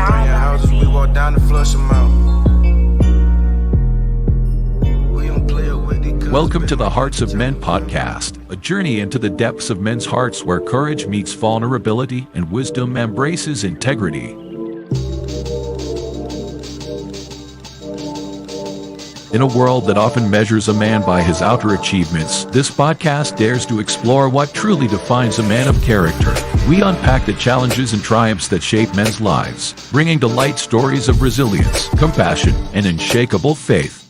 Praying houses, we walk down to flush them out. We don't play it with these. Welcome to the Hearts of Men podcast, a journey into the depths of men's hearts where courage meets vulnerability and wisdom embraces integrity. In a world that often measures a man by his outer achievements, this podcast dares to explore what truly defines a man of character. We unpack the challenges and triumphs that shape men's lives, bringing to light stories of resilience, compassion, and unshakable faith.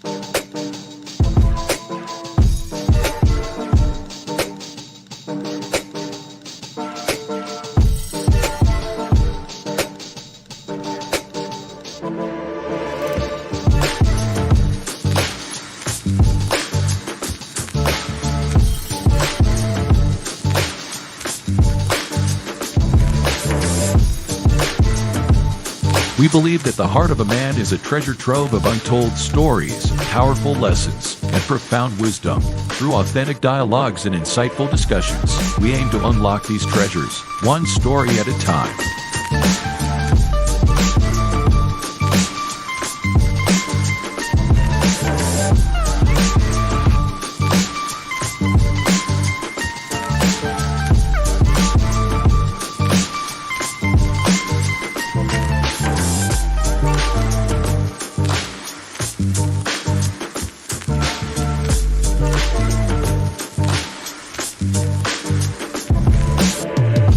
We believe that the heart of a man is a treasure trove of untold stories, powerful lessons, and profound wisdom. Through authentic dialogues and insightful discussions, we aim to unlock these treasures, one story at a time.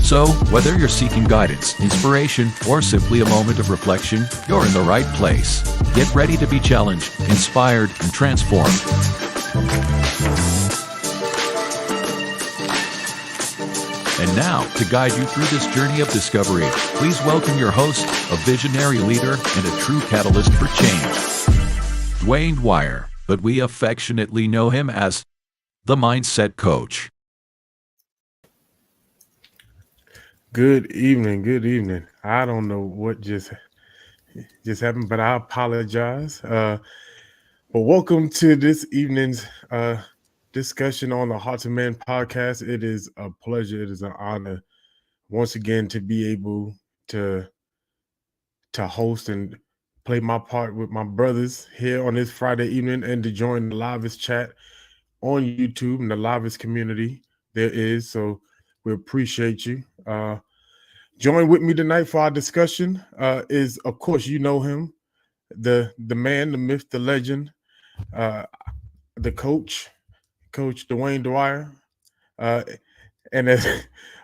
So, whether you're seeking guidance, inspiration, or simply a moment of reflection, you're in the right place. Get ready to be challenged, inspired, and transformed. And now, to guide you through this journey of discovery, please welcome your host, a visionary leader and a true catalyst for change, Dwayne Dwyer, but we affectionately know him as the Mindset Coach. Good evening. Good evening. I don't know what just happened, but I apologize. But welcome to this evening's discussion on the Hearts of Men podcast. It is a pleasure. It is an honor once again to be able to host and play my part with my brothers here on this Friday evening and to join the livest chat on YouTube and the livest community there is. So we appreciate you. Join with me tonight for our discussion is, of course, you know him, the man, the myth, the legend, the coach, Coach Dwayne Dwyer, and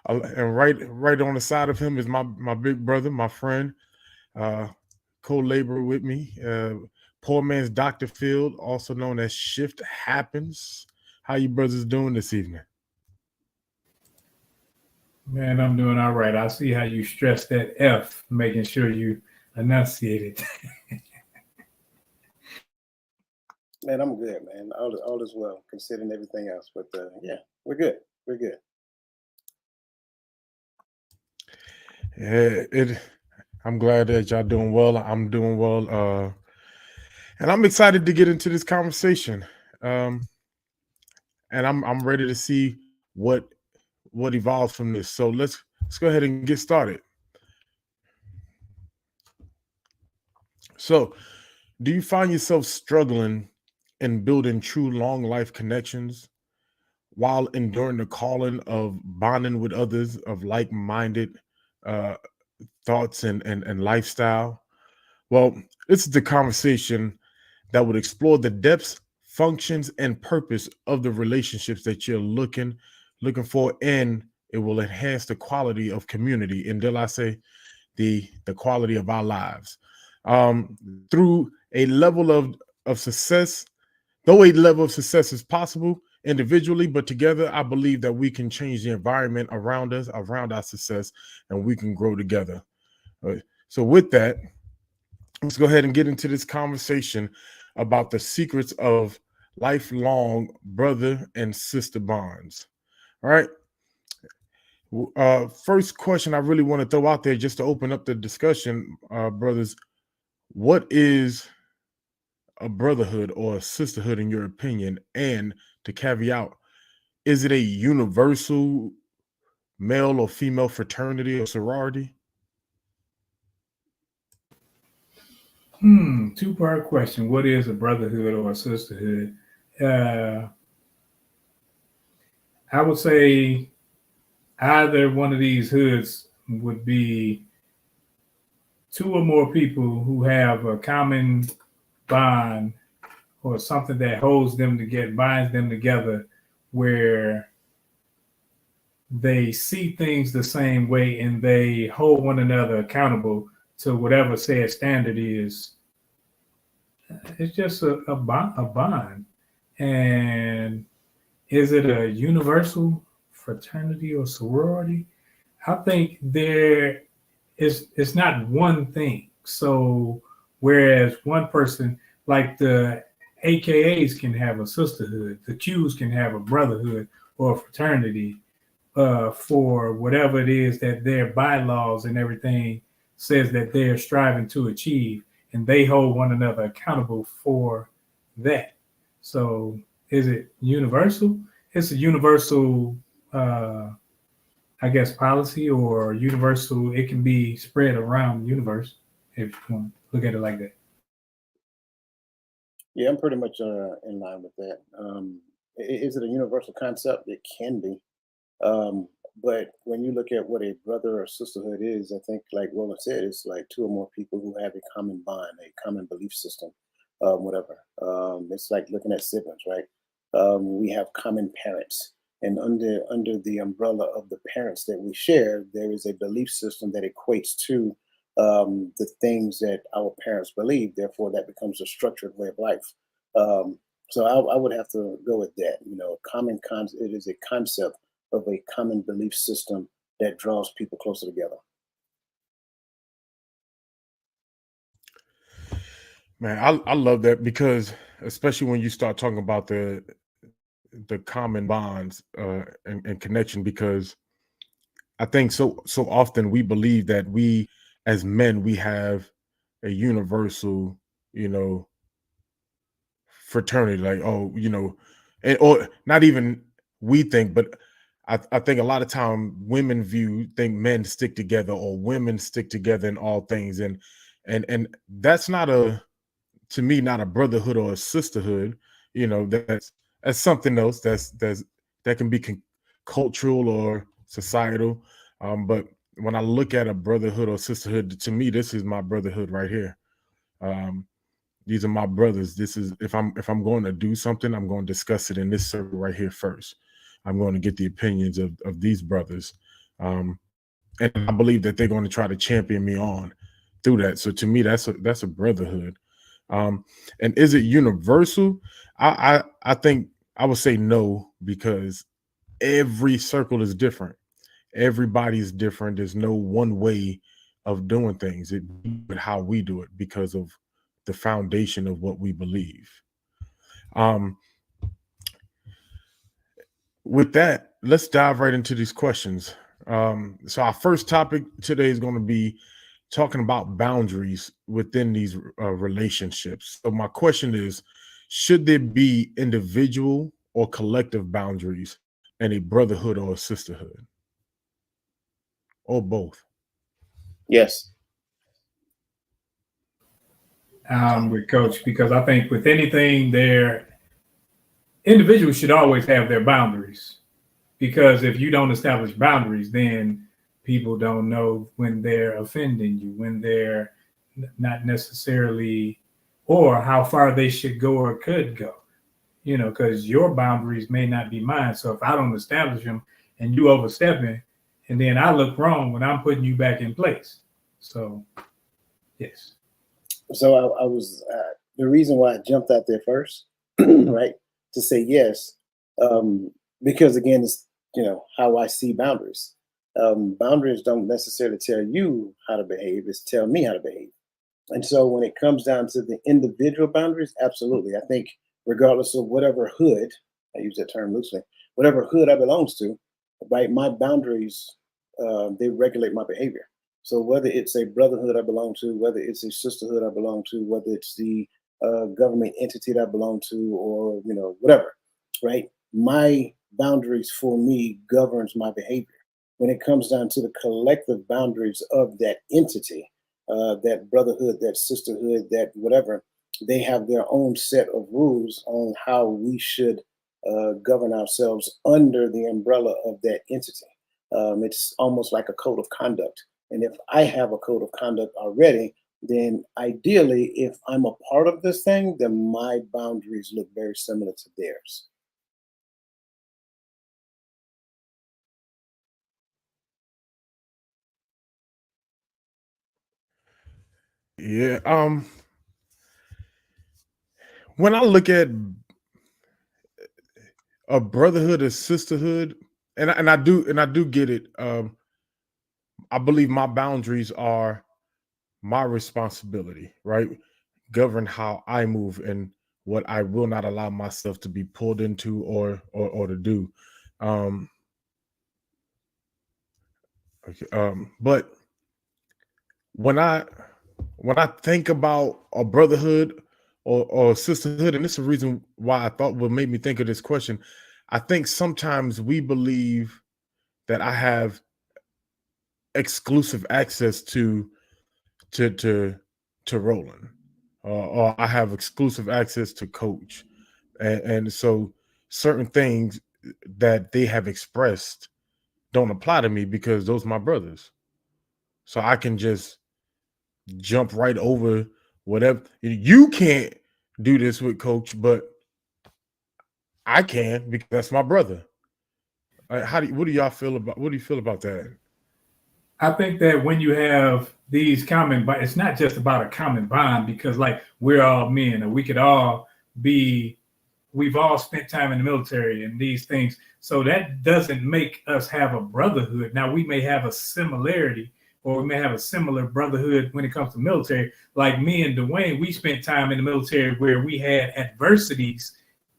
right on the side of him is my big brother, my friend, co-laborer with me, poor man's Dr. Field, also known as Shift Happens. How you brothers doing this evening? Man, I'm doing all right. I see how you stress that F, making sure you enunciate it. Man, I'm good, man. All is well, considering everything else. But yeah, we're good. We're good. Yeah, I'm glad that y'all doing well. I'm doing well. And I'm excited to get into this conversation. And I'm ready to see what evolves from this. So let's go ahead and get started. So, do you find yourself struggling in building true long life connections while enduring the calling of bonding with others of like-minded thoughts and lifestyle? Well, this is the conversation that would explore the depths, functions, and purpose of the relationships that you're looking for, and it will enhance the quality of community, and dare I say the quality of our lives through a level of success. Though a level of success is possible individually, but together I believe that we can change the environment around us, around our success, and we can grow together. So with that, let's go ahead and get into this conversation about the secrets of lifelong brother and sister bonds. All right. First question I really want to throw out there just to open up the discussion, brothers. What is a brotherhood or a sisterhood in your opinion? And to caveat, is it a universal male or female fraternity or sorority? Two-part question. What is a brotherhood or a sisterhood? I would say either one of these hoods would be two or more people who have a common bond or something that holds them together, binds them together, where they see things the same way and they hold one another accountable to whatever said standard is. It's just a bond. And is it a universal fraternity or sorority? I think it's not one thing. So whereas one person, like the AKAs can have a sisterhood, the Qs can have a brotherhood or a fraternity, for whatever it is that their bylaws and everything says that they're striving to achieve, and they hold one another accountable for that. So is it universal? It's a universal, I guess, policy or universal. It can be spread around the universe if you want to look at it like that. Yeah, I'm pretty much in line with that. Is it a universal concept? It can be. Um, but when you look at what a brother or sisterhood is, I think, like Roland said, it's like two or more people who have a common bond, a common belief system, whatever. It's like looking at siblings, right? We have common parents, and under the umbrella of the parents that we share, there is a belief system that equates to the things that our parents believe. Therefore, that becomes a structured way of life. So I would have to go with that. You know, it is a concept of a common belief system that draws people closer together. Man, I love that because especially when you start talking about the common bonds and connection, because I think so often we believe that we as men we have a universal, you know, fraternity, like, oh, you know, and or not even we think, but I think a lot of time women think men stick together or women stick together in all things, and that's not a, to me, not a brotherhood or a sisterhood. You know, that's something else that can be cultural or societal. But when I look at a brotherhood or sisterhood, to me, this is my brotherhood right here. Um, these are my brothers. This is, if I'm going to do something, I'm going to discuss it in this circle right here first. I'm going to get the opinions of these brothers. Um, and I believe that they're going to try to champion me on through that. So to me, that's a brotherhood. And is it universal? I think I would say no, because every circle is different. Everybody's different. There's no one way of doing things. But how we do it because of the foundation of what we believe. Um, with that, let's dive right into these questions. So our first topic today is going to be talking about boundaries within these relationships. So my question is, should there be individual or collective boundaries in a brotherhood or a sisterhood, or both? Yes. With Coach, because I think with anything, individuals should always have their boundaries, because if you don't establish boundaries, then people don't know when they're offending you, when they're not necessarily, or how far they should go or could go, you know, because your boundaries may not be mine. So if I don't establish them and you overstepping, and then I look wrong when I'm putting you back in place. So, yes. So I was the reason why I jumped out there first, right, to say yes, because again, it's, you know, how I see boundaries. Boundaries don't necessarily tell you how to behave; it's tell me how to behave. And so when it comes down to the individual boundaries, absolutely, I think regardless of whatever hood, I use that term loosely, whatever hood I belongs to, right, my boundaries, they regulate my behavior. So whether it's a brotherhood I belong to, whether it's a sisterhood I belong to, whether it's the government entity that I belong to, or, you know, whatever, right? My boundaries for me governs my behavior. When it comes down to the collective boundaries of that entity, that brotherhood, that sisterhood, that whatever, they have their own set of rules on how we should govern ourselves under the umbrella of that entity. It's almost like a code of conduct. And if I have a code of conduct already, then ideally, if I'm a part of this thing, then my boundaries look very similar to theirs. Yeah. When I look at a brotherhood or sisterhood, and I do get it. I believe my boundaries are my responsibility, right? Govern how I move and what I will not allow myself to be pulled into or to do. Um, okay, but when I think about a brotherhood or sisterhood, and this is the reason why I thought what made me think of this question. I think sometimes we believe that I have exclusive access to to to Roland, or I have exclusive access to Coach, and so certain things that they have expressed don't apply to me because those are my brothers. So I can just jump right over whatever. You can't do this with Coach, but I can because that's my brother. What do y'all feel about? What do you feel about that? I think that when you have these common, but it's not just about a common bond because like we're all men and we could all be, we've all spent time in the military and these things. So that doesn't make us have a brotherhood. Now we may have a similarity or we may have a similar brotherhood when it comes to military. Like me and Dwayne, we spent time in the military where we had adversities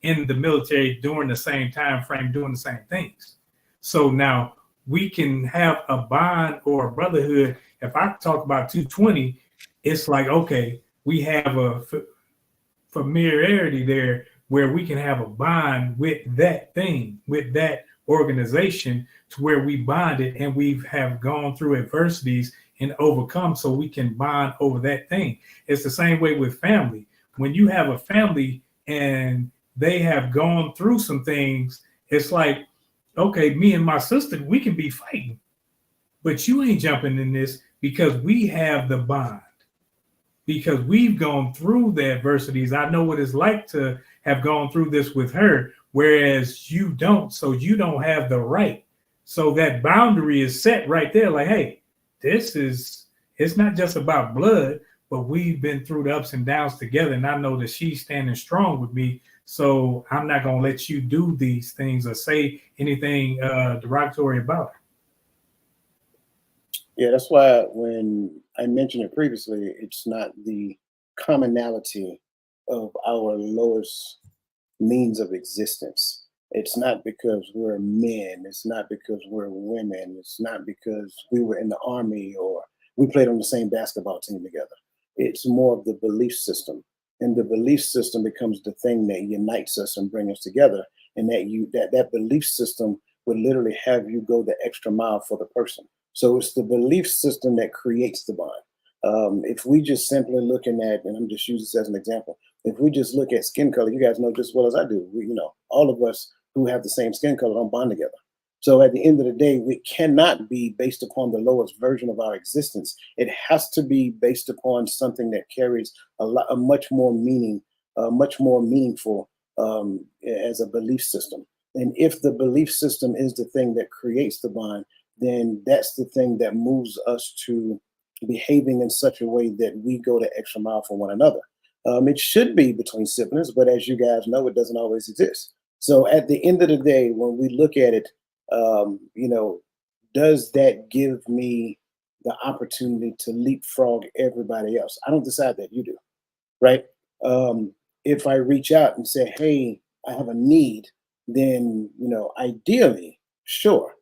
in the military during the same time frame, doing the same things. So now we can have a bond or a brotherhood. If I talk about 220, it's like, okay, we have a familiarity there where we can have a bond with that thing, with that organization to where we bonded and we have gone through adversities and overcome so we can bond over that thing. It's the same way with family. When you have a family and they have gone through some things, it's like, okay, me and my sister, we can be fighting, but you ain't jumping in this because we have the bond, because we've gone through the adversities. I know what it's like to have gone through this with her, whereas you don't. So you don't have the right. So that boundary is set right there. Like, hey, it's not just about blood, but we've been through the ups and downs together. And I know that she's standing strong with me. So I'm not going to let you do these things or say anything derogatory about her. Yeah, that's why when I mentioned it previously, it's not the commonality of our lowest means of existence. It's not because we're men. It's not because we're women. It's not because we were in the army or we played on the same basketball team together. It's more of the belief system. And the belief system becomes the thing that unites us and brings us together. And that belief system would literally have you go the extra mile for the person. So it's the belief system that creates the bond. If we just simply looking at, and I'm just using this as an example, if we just look at skin color, you guys know just as well as I do, all of us who have the same skin color don't bond together. So at the end of the day, we cannot be based upon the lowest version of our existence. It has to be based upon something that carries a much more meaningful as a belief system. And if the belief system is the thing that creates the bond, then that's the thing that moves us to behaving in such a way that we go the extra mile for one another. It should be between siblings, but as you guys know, it doesn't always exist. So at the end of the day, when we look at it, does that give me the opportunity to leapfrog everybody else? I don't decide that, you do, right? If I reach out and say, hey, I have a need, then, ideally, sure.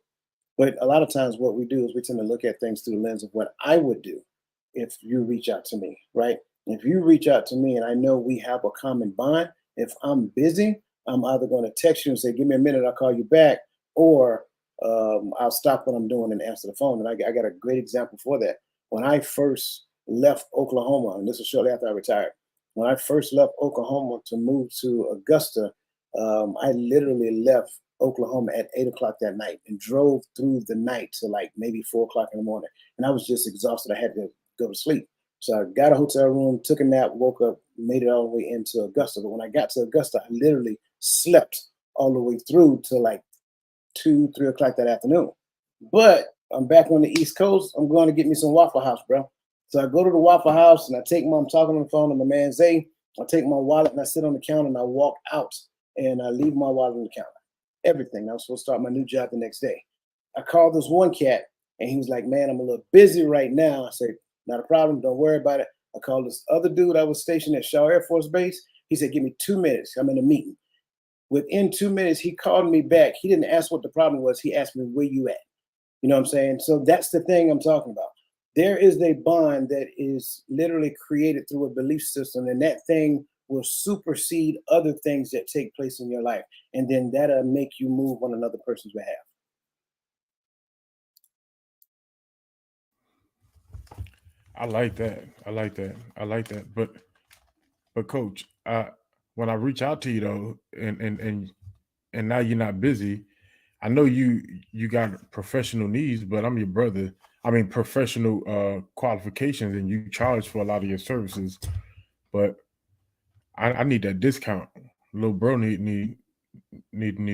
But a lot of times what we do is we tend to look at things through the lens of what I would do if you reach out to me, right? If you reach out to me and I know we have a common bond, if I'm busy, I'm either going to text you and say, give me a minute, I'll call you back, or I'll stop what I'm doing and answer the phone. And I got a great example for that. When I first left Oklahoma, and this was shortly after I retired. When I first left Oklahoma to move to Augusta, I literally left Oklahoma at 8 o'clock that night and drove through the night to like maybe 4 o'clock in the morning. And I was just exhausted. I had to go to sleep. So I got a hotel room, took a nap, woke up, made it all the way into Augusta. But when I got to Augusta, I literally slept all the way through to like 2, 3 o'clock that afternoon. But I'm back on the East Coast. I'm going to get me some Waffle House, bro. So I go to the Waffle House and I'm talking on the phone to my man Zay. I take my wallet and I sit on the counter and I walk out and I leave my wallet on the counter. Everything. I was supposed to start my new job the next day. I called this one cat and he was like, man, I'm a little busy right now. I said, not a problem. Don't worry about it. I called this other dude I was stationed at Shaw Air Force Base. He said, give me 2 minutes. I'm in a meeting. Within 2 minutes, he called me back. He didn't ask what the problem was. He asked me, where you at? You know what I'm saying? So that's the thing I'm talking about. There is a bond that is literally created through a belief system, and that thing will supersede other things that take place in your life. And then that'll make you move on another person's behalf. I like that. I like that. But coach, when I reach out to you though, and now you're not busy, I know you got professional needs, but I'm your brother. I mean professional qualifications, and you charge for a lot of your services. But I need that discount. Little bro need you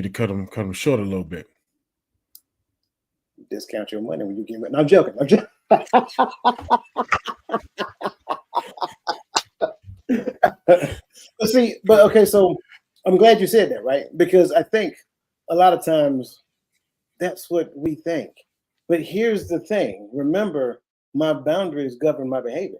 to cut him short a little bit. Discount your money when you give it. No, I'm joking. But okay, so I'm glad you said that, right? Because I think a lot of times that's what we think. But here's the thing. Remember, my boundaries govern my behavior.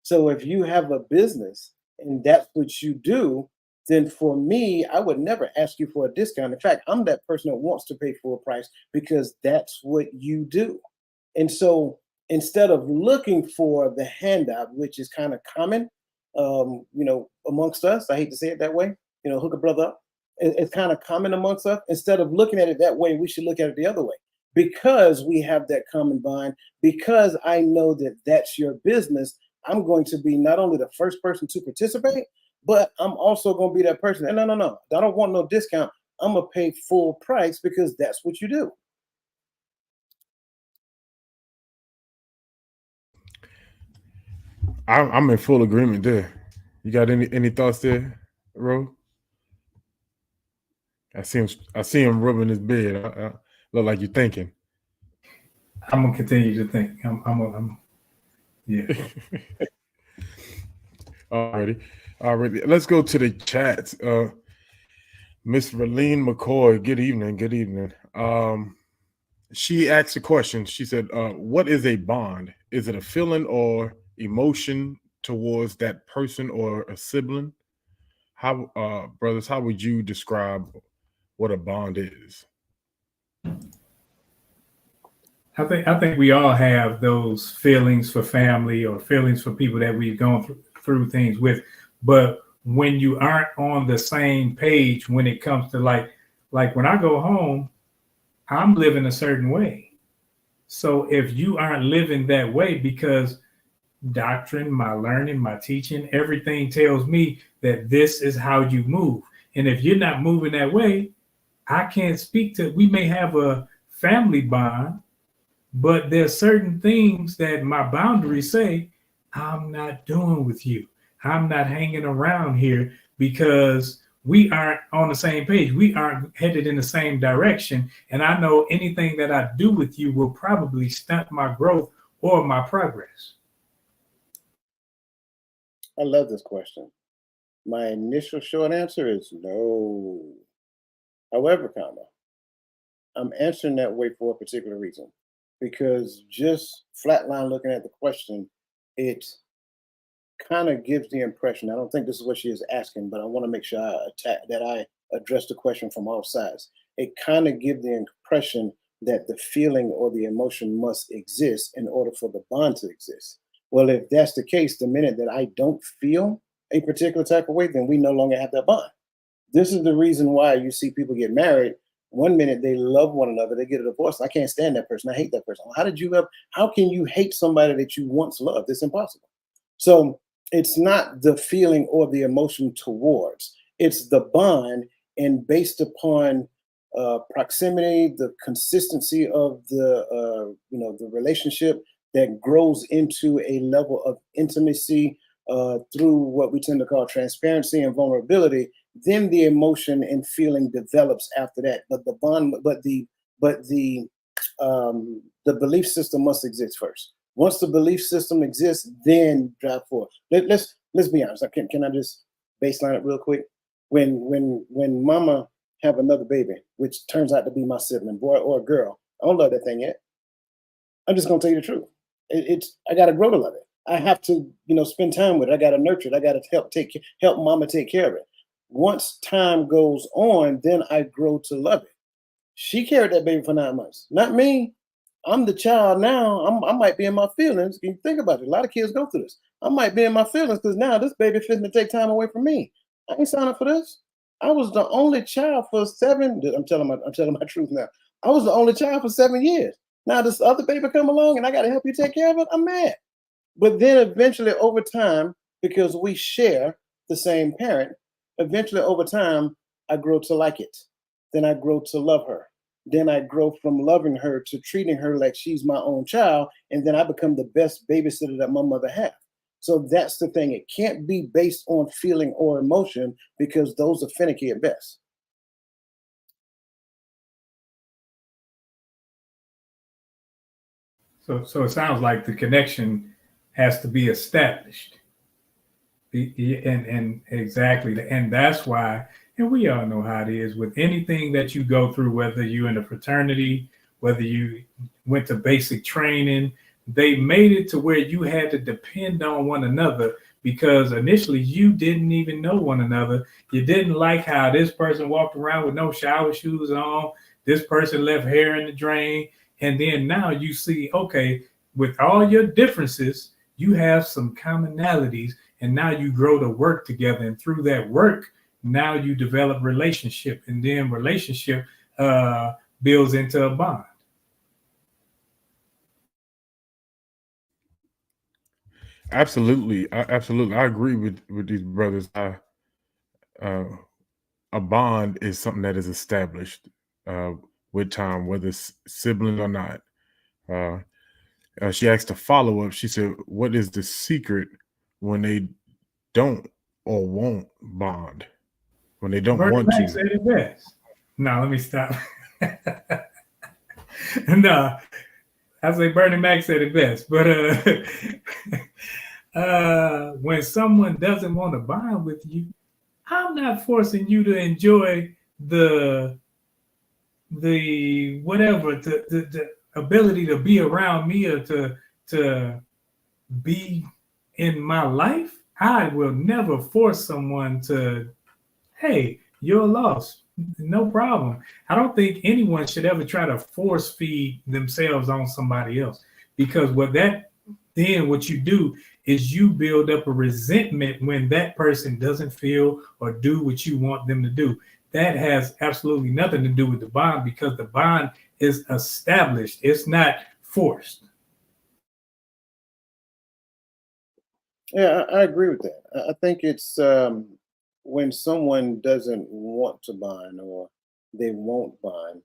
So if you have a business and that's what you do, then for me, I would never ask you for a discount. In fact, I'm that person that wants to pay full price because that's what you do. And so instead of looking for the handout, which is kind of common, amongst us, I hate to say it that way, hook a brother up. It's kind of common amongst us. Instead of looking at it that way, we should look at it the other way. Because we have that common bond, because I know that that's your business, I'm going to be not only the first person to participate, but I'm also going to be that person. And no, I don't want no discount. I'm going to pay full price because that's what you do. I'm in full agreement there. You got any thoughts there, Ro? I see him rubbing his beard. Look like you're thinking. I'm gonna continue to think. Yeah. Alrighty. Let's go to the chats. Miss Verlene McCoy. Good evening. She asked a question. She said, "What is a bond? Is it a feeling or emotion towards that person or a sibling? How, brothers? How would you describe what a bond is?" I think we all have those feelings for family or feelings for people that we've gone through things with. But when you aren't on the same page when it comes to like when I go home, I'm living a certain way. So if you aren't living that way, because doctrine, my learning, my teaching, everything tells me that this is how you move. And if you're not moving that way, I can't speak to, we may have a family bond, but there's certain things that my boundaries say I'm not doing with you. I'm not hanging around here because we aren't on the same page. We aren't headed in the same direction. And I know anything that I do with you will probably stunt my growth or my progress. I love this question. My initial short answer is no. However, I'm answering that way for a particular reason. Because just flatline looking at the question, it kind of gives the impression, I don't think this is what she is asking, but I want to make sure I address the question from all sides. It kind of gives the impression that the feeling or the emotion must exist in order for the bond to exist. Well, if that's the case, the minute that I don't feel a particular type of way, then we no longer have that bond. This is the reason why you see people get married One minute they love one another, they get a divorce. I can't stand that person. I hate that person. How can you hate somebody that you once loved? It's impossible. So it's not the feeling or the emotion towards, it's the bond, and based upon proximity, the consistency of the the relationship that grows into a level of intimacy through what we tend to call transparency and vulnerability. Then the emotion and feeling develops after that. But the bond, the belief system must exist first. Once the belief system exists, then drive forward. Let's be honest. Can I just baseline it real quick? When mama have another baby, which turns out to be my sibling, boy or girl, I don't love that thing yet. I'm just gonna tell you the truth. I gotta grow to love it. I have to, spend time with it. I gotta nurture it. I gotta help mama take care of it. Once time goes on, then I grow to love it. She carried that baby for 9 months, not me. I'm the child now. I might be in my feelings. You think about it. A lot of kids go through this. I might be in my feelings because now this baby fitting to take time away from me. I ain't signed up for this. I was the only child for 7. I'm telling my truth now. I was the only child for 7 years. Now this other baby come along and I got to help you take care of it. I'm mad. But then eventually over time, because we share the same parent, eventually over time, I grow to like it. Then I grow to love her. Then I grow from loving her to treating her like she's my own child. And then I become the best babysitter that my mother had. So that's the thing. It can't be based on feeling or emotion because those are finicky at best. So it sounds like the connection has to be established. And exactly. And that's why, and we all know how it is with anything that you go through, whether you're in a fraternity, whether you went to basic training, they made it to where you had to depend on one another because initially you didn't even know one another. You didn't like how this person walked around with no shower shoes on. This person left hair in the drain. And then now you see, okay, with all your differences, you have some commonalities, and now you grow to work together. And through that work, now you develop relationship, and then relationship builds into a bond. Absolutely, I agree with these brothers. A bond is something that is established with time, whether it's siblings or not. She asked a follow up. She said, "What is the secret when they don't or won't bond? When they don't Bernie want Mac to?" said it best. No, let me stop. No, I say Bernie Mac said it best. But when someone doesn't want to bond with you, I'm not forcing you to enjoy the whatever the ability to be around me or to be in my life. I will never force someone to, hey, you're lost. No problem. I don't think anyone should ever try to force feed themselves on somebody else because what you do is you build up a resentment when that person doesn't feel or do what you want them to do. That has absolutely nothing to do with the bond because the bond is established. It's not forced. Yeah, I agree with that. I think it's when someone doesn't want to bond or they won't bond.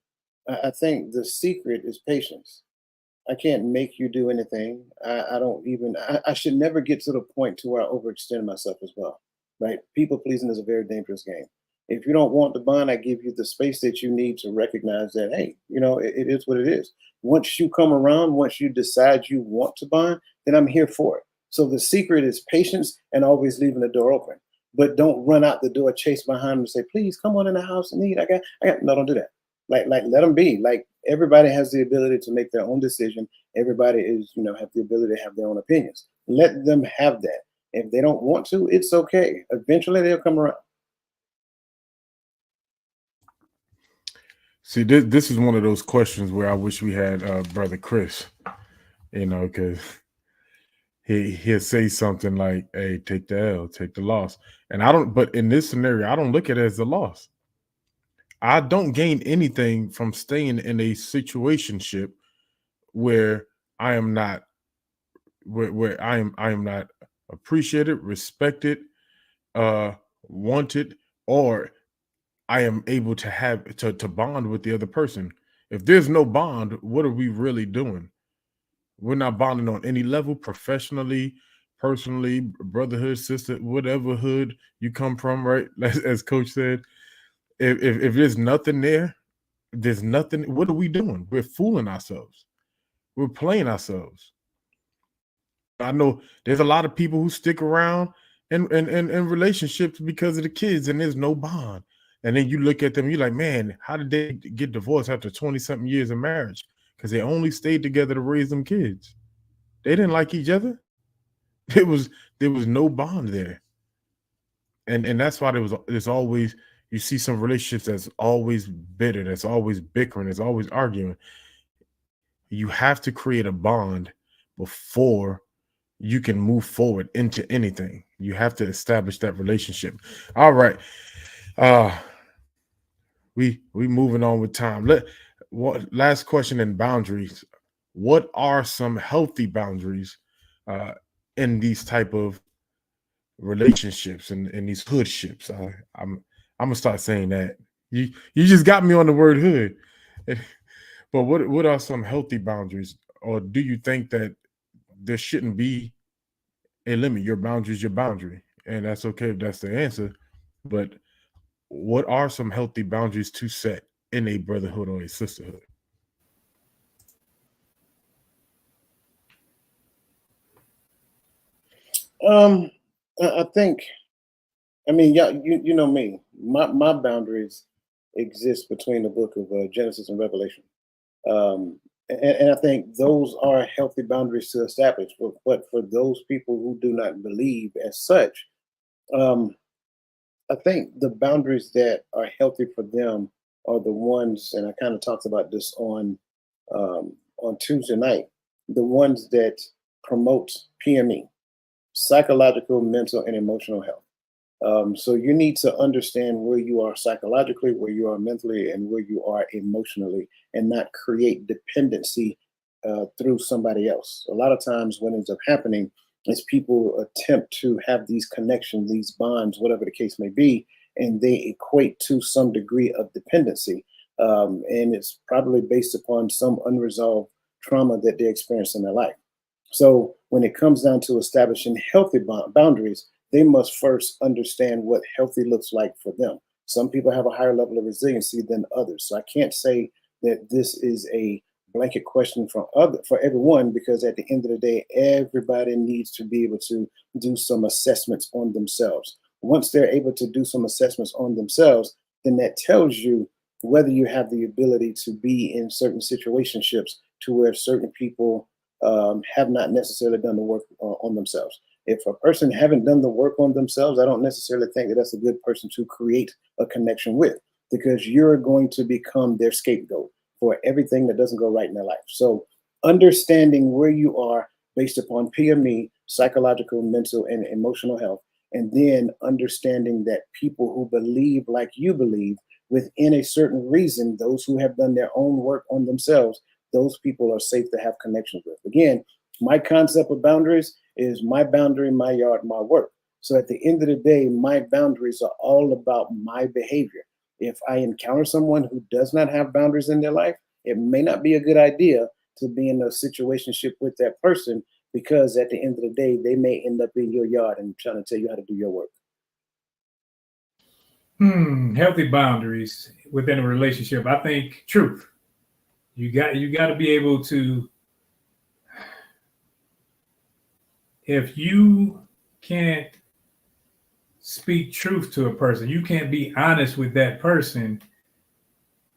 I think the secret is patience. I can't make you do anything. I don't even. I should never get to the point to where I overextend myself as well. Right? People pleasing is a very dangerous game. If you don't want to bond, I give you the space that you need to recognize that. Hey, it is what it is. Once you come around, once you decide you want to bond, then I'm here for it. So the secret is patience and always leaving the door open. But don't run out the door, chase behind them and say, please come on in the house and eat. I got no, don't do that. Like let them be. Like everybody has the ability to make their own decision. Everybody have the ability to have their own opinions. Let them have that. If they don't want to, it's okay. Eventually they'll come around. See, this is one of those questions where I wish we had Brother Chris, because he'll say something like, hey, take the L, take the loss. And I don't, but in this scenario, I don't look at it as a loss. I don't gain anything from staying in a situationship where I am not where I am not appreciated, respected, uh wanted, or I am able to have to bond with the other person. If there's no bond, what are we really doing? We're not bonding on any level, professionally, personally, brotherhood, sister, whatever hood you come from, right? As Coach said, if there's nothing there, there's nothing. What are we doing? We're fooling ourselves. We're playing ourselves. I know there's a lot of people who stick around in relationships because of the kids, and there's no bond. And then you look at them, you're like, man, how did they get divorced after 20 something years of marriage? Because they only stayed together to raise them kids. They didn't like each other. There was no bond there. And that's why there's always, you see some relationships that's always bitter, that's always bickering, that's always arguing. You have to create a bond before you can move forward into anything. You have to establish that relationship. All right. We moving on with time. Last question in boundaries. What are some healthy boundaries in these type of relationships and in these hoodships? I'm gonna start saying that. You just got me on the word hood. But what are some healthy boundaries? Or do you think that there shouldn't be a limit? Your boundary is your boundary, and that's okay if that's the answer. But what are some healthy boundaries to set in a brotherhood or a sisterhood? I think, I mean, yeah, you know me. My boundaries exist between the book of Genesis and Revelation. And I think those are healthy boundaries to establish. But for those people who do not believe as such, I think the boundaries that are healthy for them are the ones, and I kind of talked about this on Tuesday night, the ones that promote PME, psychological, mental, and emotional health. So you need to understand where you are psychologically, where you are mentally, and where you are emotionally, and not create dependency through somebody else. A lot of times, what ends up happening is people attempt to have these connections, these bonds, whatever the case may be, and they equate to some degree of dependency. And it's probably based upon some unresolved trauma that they experienced in their life. So when it comes down to establishing healthy boundaries, they must first understand what healthy looks like for them. Some people have a higher level of resiliency than others. So I can't say that this is a blanket question for everyone, because at the end of the day, everybody needs to be able to do some assessments on themselves. Once they're able to do some assessments on themselves, then that tells you whether you have the ability to be in certain situationships to where certain people have not necessarily done the work on themselves. If a person haven't done the work on themselves, I don't necessarily think that that's a good person to create a connection with, because you're going to become their scapegoat for everything that doesn't go right in their life. So understanding where you are based upon PME, psychological, mental, and emotional health, and then understanding that people who believe like you believe within a certain reason, those who have done their own work on themselves, those people are safe to have connections with. Again, my concept of boundaries is my boundary, my yard, my work. So at the end of the day, my boundaries are all about my behavior. If I encounter someone who does not have boundaries in their life, it may not be a good idea to be in a situationship with that person, because at the end of the day, they may end up in your yard and trying to tell you how to do your work. Healthy boundaries within a relationship. I think truth. You got to be able to, if you can't speak truth to a person, you can't be honest with that person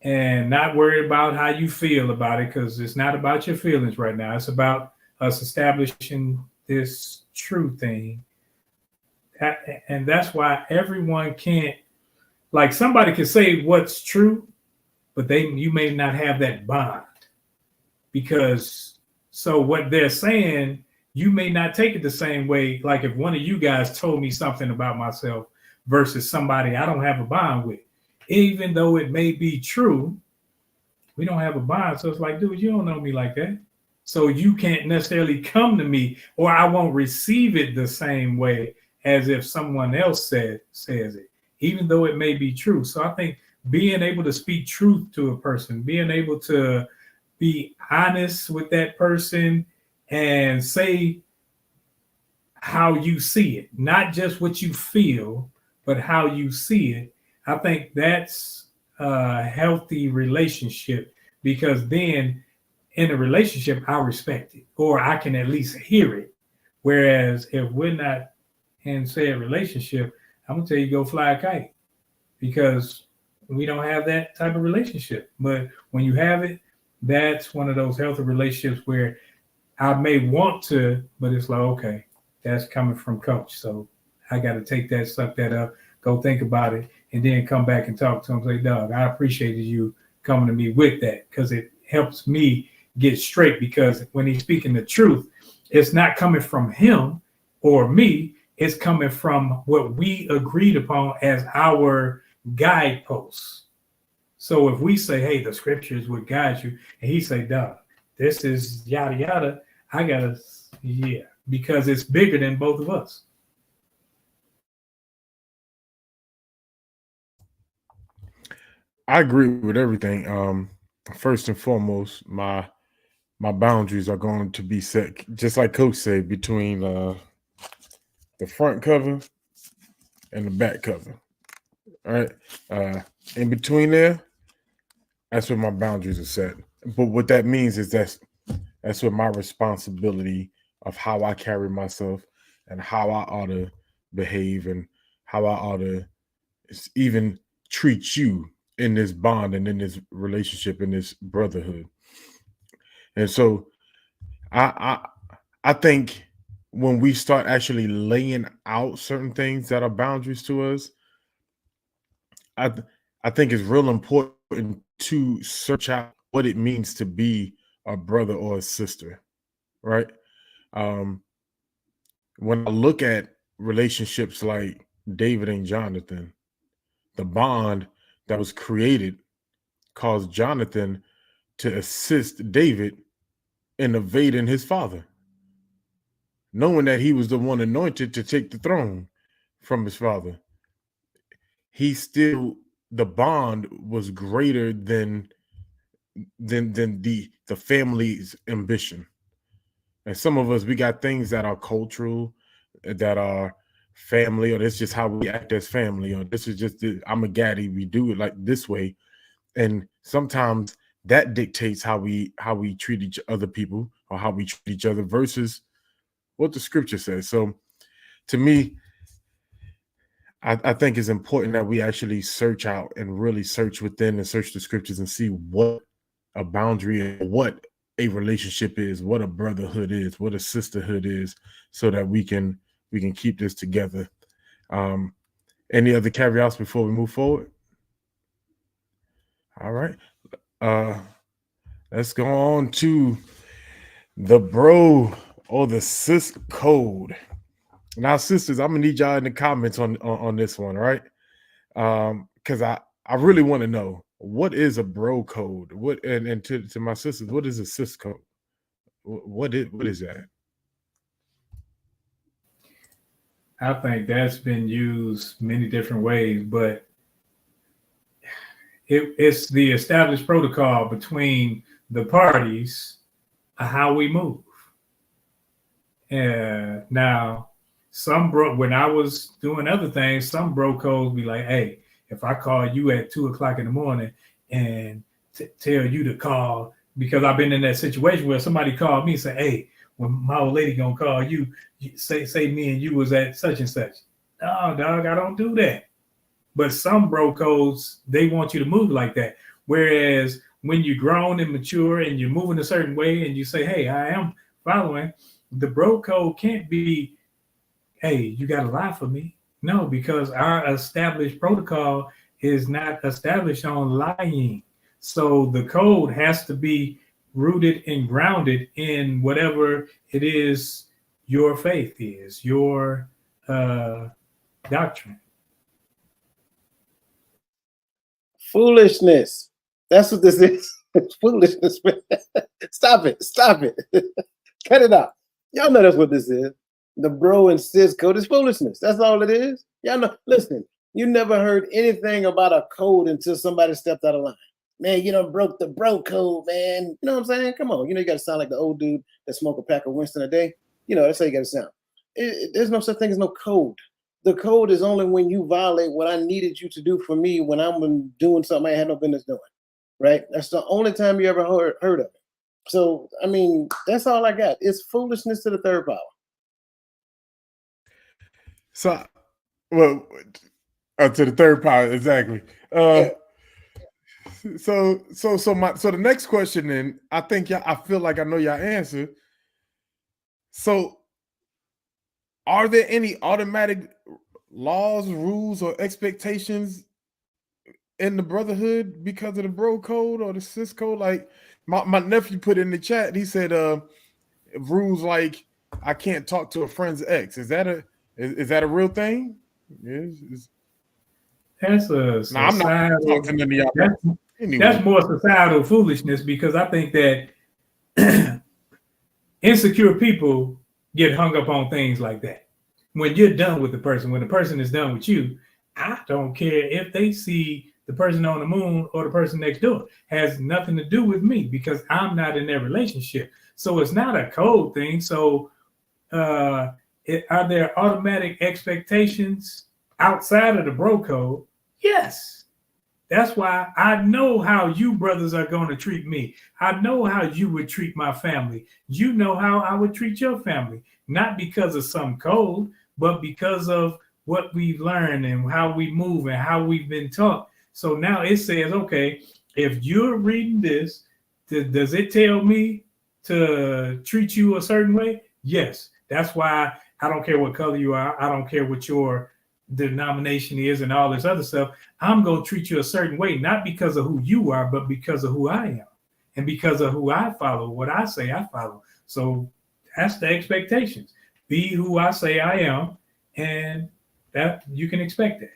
and not worry about how you feel about it, because it's not about your feelings right now. It's about us establishing this true thing. And that's why everyone can't, like, somebody can say what's true, but you may not have that bond, because so what they're saying, you may not take it the same way. Like if one of you guys told me something about myself versus somebody I don't have a bond with, even though it may be true, we don't have a bond. So it's like, dude, you don't know me like that. So you can't necessarily come to me, or I won't receive it the same way as if someone else says it, even though it may be true. So I think being able to speak truth to a person, being able to be honest with that person and say how you see it, not just what you feel, but how you see it. I think that's a healthy relationship, because then in a relationship, I respect it, or I can at least hear it. Whereas if we're not in said relationship, I'm gonna tell you, go fly a kite, because we don't have that type of relationship. But when you have it, that's one of those healthy relationships where I may want to, but it's like, okay, that's coming from coach. So I got to take that, suck that up, go think about it, and then come back and talk to him. Say, Doug, I appreciated you coming to me with that, because it helps me get straight. Because when he's speaking the truth, it's not coming from him or me. It's coming from what we agreed upon as our guideposts. So if we say, hey, the scriptures would guide you, and he say, Doug, this is yada, yada, I got to, yeah, because it's bigger than both of us. I agree with everything. First and foremost, my boundaries are going to be set, just like Coach said, between the front cover and the back cover. All right. In between there, that's where my boundaries are set. But what that means is that's what my responsibility of how I carry myself and how I ought to behave and how I ought to even treat you in this bond and in this relationship, in this brotherhood. And so I think when we start actually laying out certain things that are boundaries to us, I think it's real important to search out what it means to be a brother or a sister, right? Um, when I look at relationships like David and Jonathan, the bond that was created caused Jonathan to assist David in evading his father, knowing that he was the one anointed to take the throne from his father. He still, the bond was greater than the family's ambition. And some of us, we got things that are cultural, that are family, or that's just how we act as family, or this is just I'm a gaddy, we do it like this way. And sometimes that dictates how we treat each other people, or how we treat each other versus what the scripture says. So to me, I think it's important that we actually search out and really search within and search the scriptures and see what a boundary and what a relationship is, what a brotherhood is, what a sisterhood is, so that we can keep this together. Any other caveats before we move forward? All right. Let's go on to the bro or the sis code. Now, sisters, I'm gonna need y'all in the comments on this one, right? Because I really want to know, what is a bro code? What, and to my sisters, what is a sis code? What is that? I think that's been used many different ways, but it's the established protocol between the parties of how we move. And now, when I was doing other things, some bro codes be like, hey, if I call you at 2:00 in the morning and tell you to call, because I've been in that situation where somebody called me and say, hey, when my old lady gonna call you, say me and you was at such and such. No, dog, I don't do that. But some bro codes, they want you to move like that. Whereas when you're grown and mature and you're moving a certain way and you say, hey, I am following, the bro code can't be, hey, you got to lie for me. No, because our established protocol is not established on lying. So the code has to be rooted and grounded in whatever it is your faith is, your doctrine. Foolishness. That's what this is. It's foolishness, man. Stop it. Stop it. Cut it out. Y'all know that's what this is. The bro and sis code is foolishness. That's all it is. Y'all know. Listen, you never heard anything about a code until somebody stepped out of line. Man, you done broke the bro code, man. You know what I'm saying? Come on. You know, you got to sound like the old dude that smoke a pack of Winston a day. You know, that's how you got to sound. There's no such thing as no code. The code is only when you violate what I needed you to do for me when I'm doing something I had no business doing. Right? That's the only time you ever heard of it. So, I mean, that's all I got. It's foolishness to the third power. So, well, to the third power, exactly. So the next question, then, I think I feel like I know your answer. So, are there any automatic laws, rules, or expectations in the brotherhood because of the bro code or the sis code? Like my nephew put in the chat, he said rules like I can't talk to a friend's ex. Is that a real thing? That's a I'm not talking to any of y'all. Anyway. That's more societal foolishness, because I think that insecure people get hung up on things like that. When you're done with the person, when the person is done with you, I don't care if they see the person on the moon or the person next door. Has nothing to do with me, because I'm not in their relationship. So it's not a code thing. So are there automatic expectations outside of the bro code? Yes. That's why I know how you brothers are going to treat me. I know how you would treat my family. You know how I would treat your family. Not because of some code, but because of what we've learned and how we move and how we've been taught. So now it says, okay, if you're reading this, does it tell me to treat you a certain way? Yes. That's why I don't care what color you are. I don't care what your denomination is and all this other stuff. I'm going to treat you a certain way, not because of who you are, but because of who I am and because of who I follow. What I say I follow. So that's the expectations. Be who I say I am, and that you can expect that.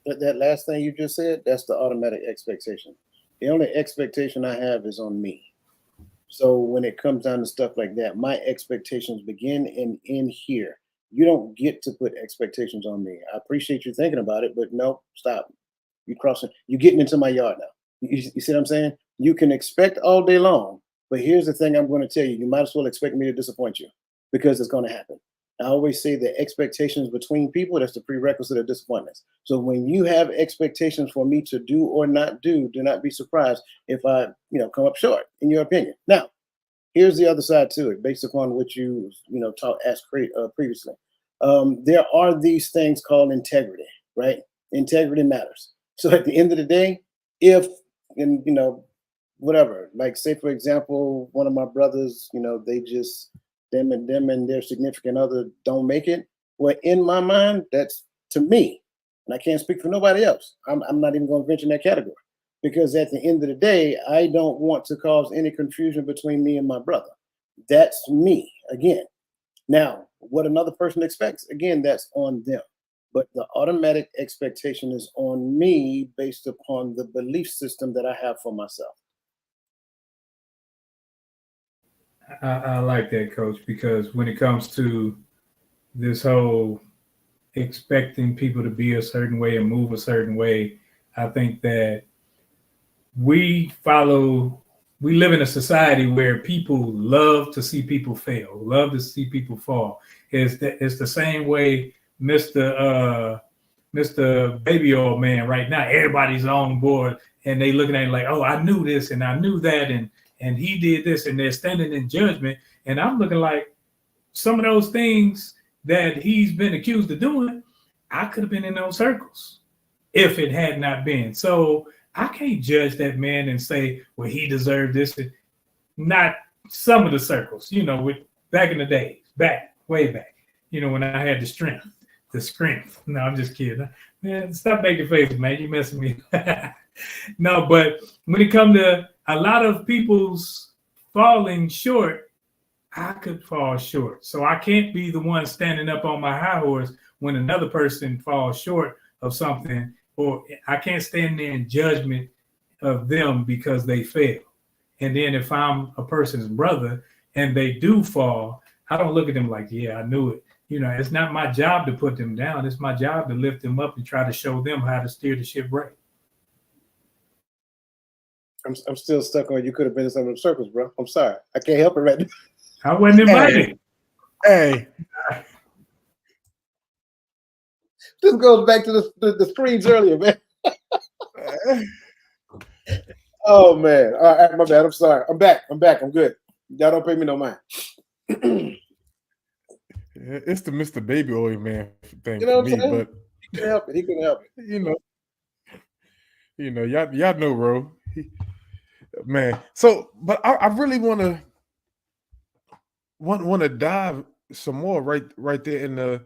But that last thing you just said, that's the automatic expectation. The only expectation I have is on me. So when it comes down to stuff like that, my expectations begin and end here. You don't get to put expectations on me. I appreciate you thinking about it, but no, stop. You're getting into my yard now. You see what I'm saying? You can expect all day long, but here's the thing I'm going to tell you. You might as well expect me to disappoint you, because it's going to happen. I always say that expectations between people, that's the prerequisite of disappointments. So when you have expectations for me to do or not do not be surprised if I, come up short, in your opinion. Now, here's the other side to it, based upon what you asked previously. There are these things called integrity, right? Integrity matters. So at the end of the day, if, whatever, like say, for example, one of my brothers, they just, them and their significant other don't make it. Well, in my mind, that's to me, and I can't speak for nobody else. I'm not even going to venture in that category, because at the end of the day, I don't want to cause any confusion between me and my brother. That's me, again. Now, what another person expects, again, that's on them. But the automatic expectation is on me based upon the belief system that I have for myself. I like that, Coach, because when it comes to this whole expecting people to be a certain way and move a certain way, I think that we live in a society where people love to see people fail, love to see people fall. It's the same way Mr. Baby Oil Man right now. Everybody's on board and they looking at it like, oh, I knew this and I knew that and he did this, and they're standing in judgment. And I'm looking like some of those things that he's been accused of doing, I could have been in those circles if it had not been. So I can't judge that man and say, well, he deserved this. Not some of the circles, with back in the days, way back, when I had the strength. No, I'm just kidding. Man, stop making faces, man. You messing me. No, but when it comes to a lot of people's falling short, I could fall short. So I can't be the one standing up on my high horse when another person falls short of something or I can't stand there in judgment of them because they fail. And then if I'm a person's brother and they do fall, I don't look at them like, yeah, I knew it. You know, it's not my job to put them down. It's my job to lift them up and try to show them how to steer the ship right. I'm still stuck on you could have been in some of them circles, bro. I'm sorry. I can't help it right now. I wasn't invited. Hey, This goes back to the screens earlier, man. Oh man. All right, my bad. I'm sorry. I'm back. I'm good. Y'all don't pay me no mind. it's the Mr. Baby Oil Man thing You know for what I'm me, saying? but He couldn't help it. He couldn't help it. you know, y'all know, bro. Man. So, but I really want to dive some more right there in the.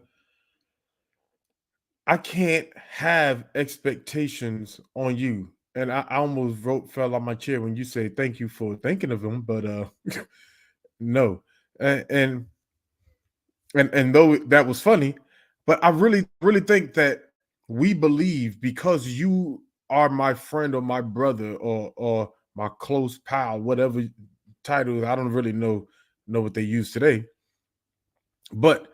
I can't have expectations on you. And I almost fell on my chair when you say thank you for thinking of him, but no. And though that was funny, but I really think that we believe because you are my friend or my brother or my close pal, whatever title, I don't really know what they use today. But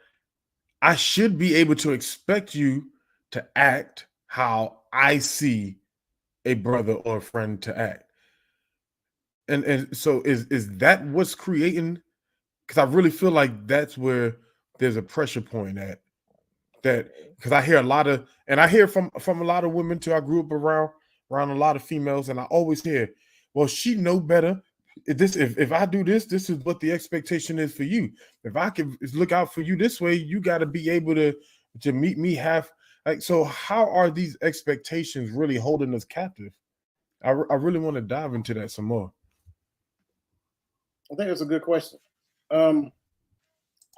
I should be able to expect you to act how I see a brother or a friend to act. And so is that what's creating? Because I really feel like that's where there's a pressure point at. That because I hear a lot of, and I hear from a lot of women too. I grew up around a lot of females, and I always hear, well, she know better. If I do this, this is what the expectation is for you. If I can look out for you this way, you got to be able to meet me half. Like, so how are these expectations really holding us captive? I really want to dive into that some more. I think it's a good question.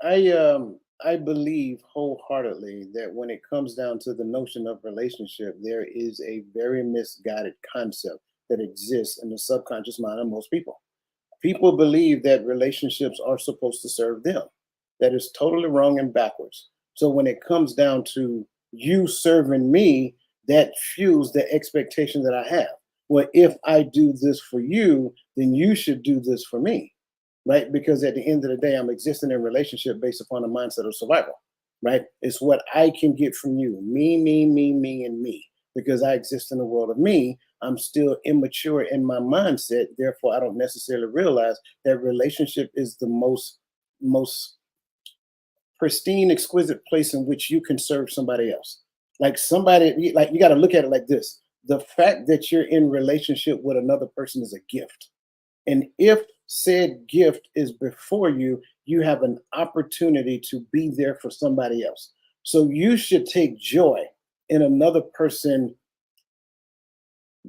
I believe wholeheartedly that when it comes down to the notion of relationship, there is a very misguided concept that exists in the subconscious mind of most people. People believe that relationships are supposed to serve them. That is totally wrong and backwards. So when it comes down to you serving me, that fuels the expectation that I have. Well, if I do this for you, then you should do this for me, right? Because at the end of the day, I'm existing in a relationship based upon a mindset of survival, right? It's what I can get from you, me, and me. Because I exist in the world of me, I'm still immature in my mindset. Therefore, I don't necessarily realize that relationship is the most pristine, exquisite place in which you can serve somebody else. Like somebody, like you got to look at it like this. The fact that you're in relationship with another person is a gift. And if said gift is before you, you have an opportunity to be there for somebody else. So you should take joy in another person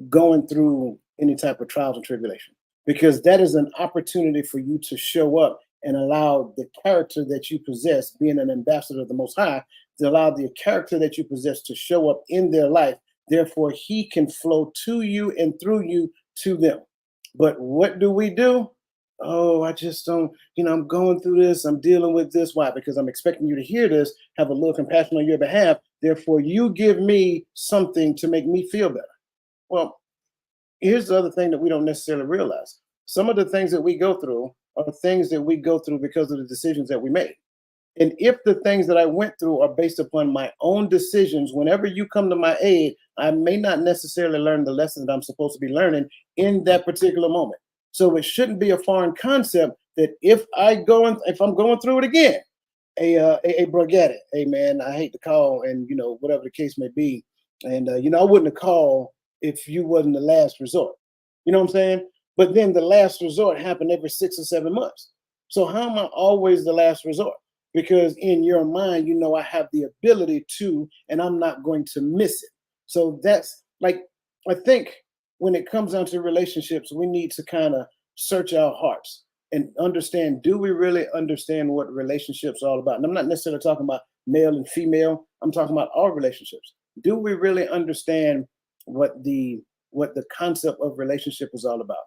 going through any type of trials and tribulation, because that is an opportunity for you to show up and allow the character that you possess, being an ambassador of the Most High, to allow the character that you possess to show up in their life. Therefore, he can flow to you and through you to them. But what do? Oh, I just don't, I'm going through this. I'm dealing with this. Why? Because I'm expecting you to hear this, have a little compassion on your behalf. Therefore, you give me something to make me feel better. Well, here's the other thing that we don't necessarily realize. Some of the things that we go through are things that we go through because of the decisions that we made. And if the things that I went through are based upon my own decisions, whenever you come to my aid, I may not necessarily learn the lesson that I'm supposed to be learning in that particular moment. So it shouldn't be a foreign concept that if I'm going through it again, bro, get it. Hey man, I hate to call, and whatever the case may be. And I wouldn't have called if you wasn't the last resort. You know what I'm saying? But then the last resort happened every 6 or 7 months. So how am I always the last resort? Because in your mind, I have the ability to, and I'm not going to miss it. So that's like, I think when it comes down to relationships, we need to kind of search our hearts and understand, do we really understand what relationships are all about? And I'm not necessarily talking about male and female. I'm talking about all relationships. Do we really understand what the concept of relationship is all about?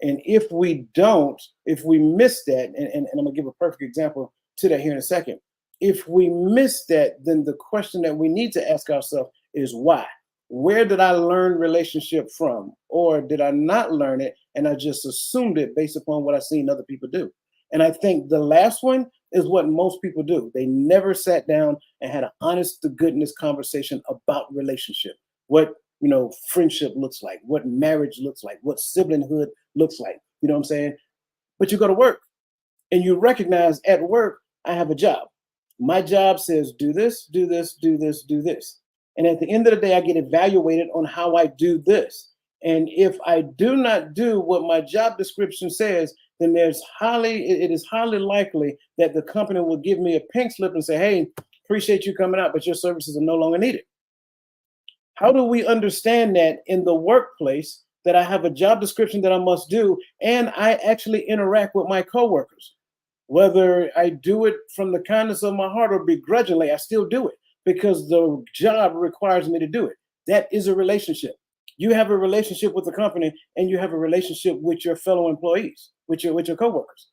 And if we don't, if we miss that, and I'm gonna give a perfect example to that here in a second. If we miss that, then the question that we need to ask ourselves is why? Where did I learn relationship from? Or did I not learn it and I just assumed it based upon what I seen other people do? And I think the last one is what most people do. They never sat down and had an honest to goodness conversation about relationship. What, friendship looks like, what marriage looks like, what siblinghood looks like. You know what I'm saying? But you go to work and you recognize at work, I have a job. My job says do this, do this, do this, do this. And at the end of the day, I get evaluated on how I do this. And if I do not do what my job description says, then it is highly likely that the company will give me a pink slip and say, hey, appreciate you coming out, but your services are no longer needed. How do we understand that in the workplace that I have a job description that I must do, and I actually interact with my coworkers? Whether I do it from the kindness of my heart or begrudgingly, I still do it because the job requires me to do it. That is a relationship. You have a relationship with the company and you have a relationship with your fellow employees, with your coworkers.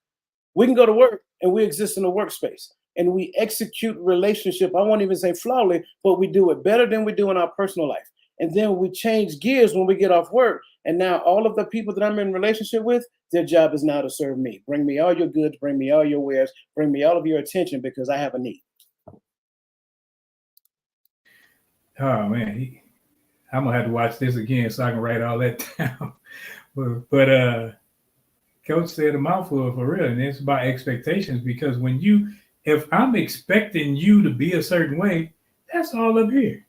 We can go to work and we exist in a workspace and we execute relationship. I won't even say flawlessly, but we do it better than we do in our personal life. And then we change gears when we get off work. And now all of the people that I'm in relationship with, their job is now to serve me. Bring me all your goods, bring me all your wares, bring me all of your attention because I have a need. Oh man, I'm gonna have to watch this again so I can write all that down. but Coach said a mouthful for real, and it's about expectations because if I'm expecting you to be a certain way, that's all up here.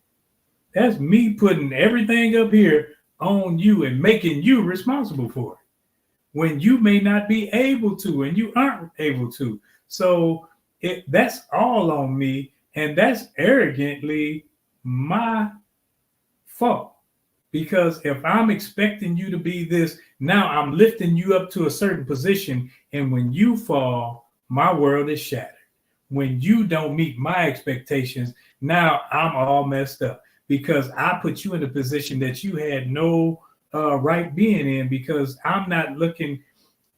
That's me putting everything up here on you and making you responsible for it when you may not be able to and you aren't able to. So that's all on me, and that's arrogantly my fault. Because if I'm expecting you to be this, now I'm lifting you up to a certain position, and when you fall, my world is shattered. When you don't meet my expectations, now I'm all messed up because I put you in a position that you had no right being in because I'm not looking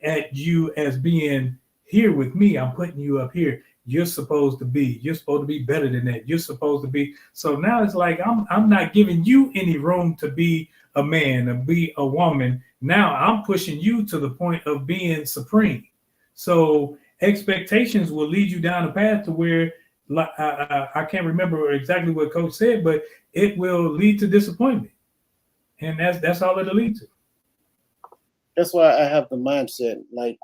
at you as being here with me. I'm putting you up here. You're supposed to be better than that. You're supposed to be. So now it's like I'm not giving you any room to be a man or be a woman. Now I'm pushing you to the point of being supreme. So expectations will lead you down a path to where I can't remember exactly what Coach said, but it will lead to disappointment. And that's all it'll lead to. That's why I have the mindset, like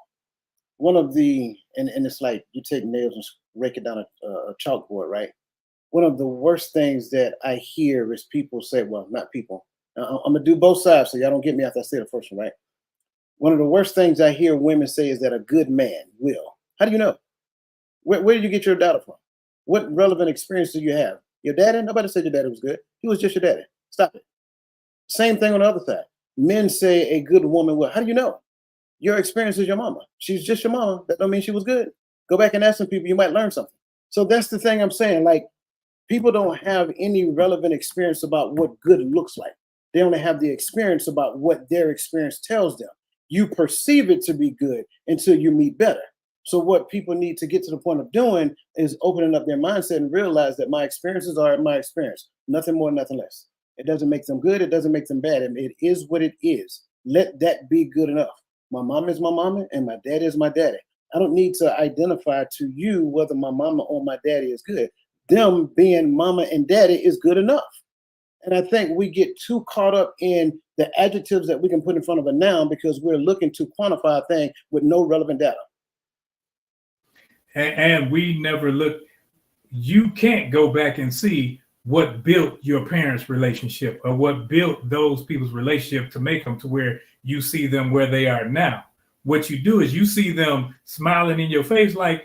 one of the, and it's like you take nails and rake it down a chalkboard, right? One of the worst things that I hear is people say, well, not people. I'm going to do both sides so y'all don't get me after I say the first one, right? One of the worst things I hear women say is that a good man will. How do you know? Where did you get your data from? What relevant experience do you have? Your daddy? Nobody said your daddy was good. He was just your daddy. Stop it. Same thing on the other side. Men say a good woman will. How do you know? Your experience is your mama. She's just your mama. That don't mean she was good. Go back and ask some people. You might learn something. So that's the thing I'm saying. Like, people don't have any relevant experience about what good looks like. They only have the experience about what their experience tells them. You perceive it to be good until you meet better. So what people need to get to the point of doing is opening up their mindset and realize that my experiences are my experience. Nothing more, nothing less. It doesn't make them good. It doesn't make them bad. It is what it is. Let that be good enough. My mama is my mama and my daddy is my daddy. I don't need to identify to you whether my mama or my daddy is good. Them being mama and daddy is good enough. And I think we get too caught up in the adjectives that we can put in front of a noun because we're looking to quantify a thing with no relevant data. And we never look. You can't go back and see what built your parents' relationship or what built those people's relationship to make them to where you see them where they are now. What you do is you see them smiling in your face like,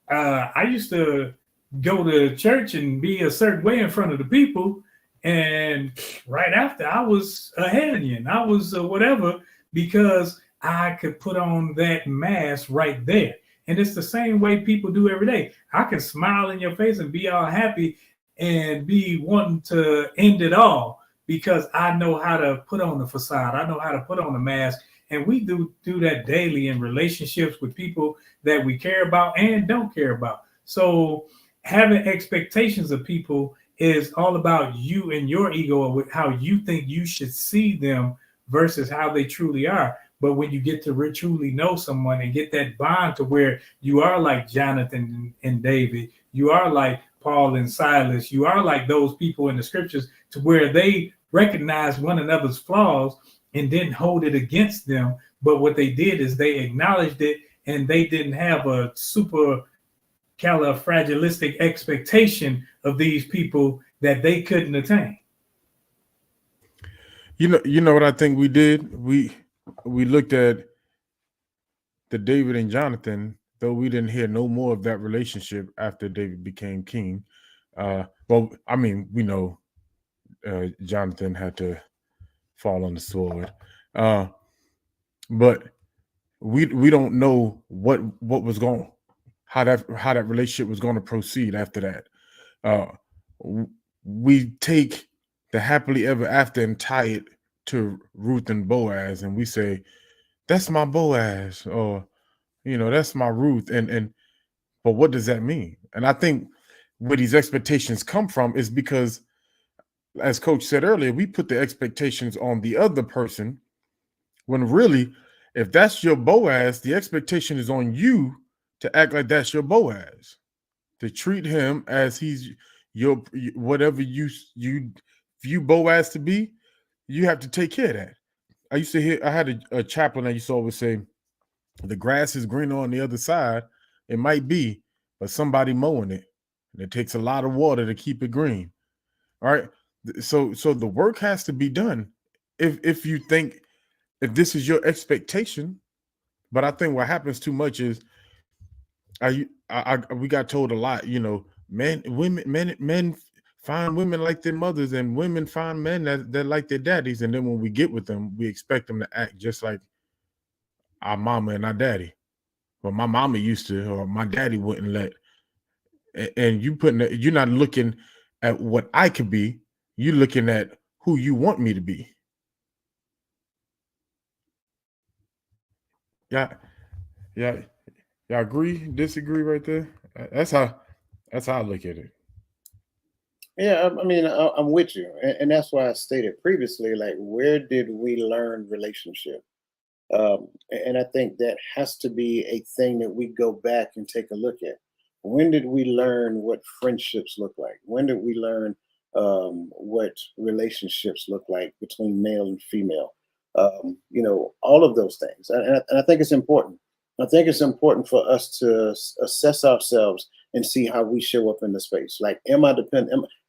I used to go to church and be a certain way in front of the people. And right after, I was a hellion. I was whatever because I could put on that mask right there. And it's the same way people do every day. I can smile in your face and be all happy and be wanting to end it all because I know how to put on the facade. I know how to put on the mask. And we do that daily in relationships with people that we care about and don't care about. So having expectations of people is all about you and your ego, or how you think you should see them versus how they truly are. But when you get to truly know someone and get that bond to where you are like Jonathan and David, you are like Paul and Silas, you are like those people in the scriptures, to where they recognize one another's flaws and didn't hold it against them. But what they did is they acknowledged it, and they didn't have a super califragilistic expectation of these people that they couldn't attain. You know what I think we did? We looked at the David and Jonathan, though we didn't hear no more of that relationship after David became king. Well, I mean, we know Jonathan had to fall on the sword, but we don't know what was going, how that relationship was going to proceed after that. We take the happily ever after and tie it to Ruth and Boaz, and we say, that's my Boaz, or that's my Ruth, but what does that mean? And I think where these expectations come from is because, as Coach said earlier, we put the expectations on the other person, when really, if that's your Boaz, the expectation is on you to act like that's your Boaz, to treat him as he's your, whatever you view Boaz to be. You have to take care of that. I used to hear, I had a chaplain I used to always say, the grass is greener on the other side. It might be, but somebody mowing it. And it takes a lot of water to keep it green. All right. So the work has to be done. If you think, if this is your expectation, but I think what happens too much is, we got told a lot, men find women like their mothers, and women find men that like their daddies. And then when we get with them, we expect them to act just like our mama and our daddy. Well, my mama used to, or my daddy wouldn't let. And you're not looking at what I could be. You're looking at who you want me to be. Yeah. Y'all agree, disagree right there? That's how I look at it. Yeah, I mean, I'm with you, and that's why I stated previously, like, where did we learn relationship? And I think that has to be a thing that we go back and take a look at. When did we learn what friendships look like? When did we learn what relationships look like between male and female? All of those things, and I think it's important. I think it's important for us to assess ourselves and see how we show up in the space. Like,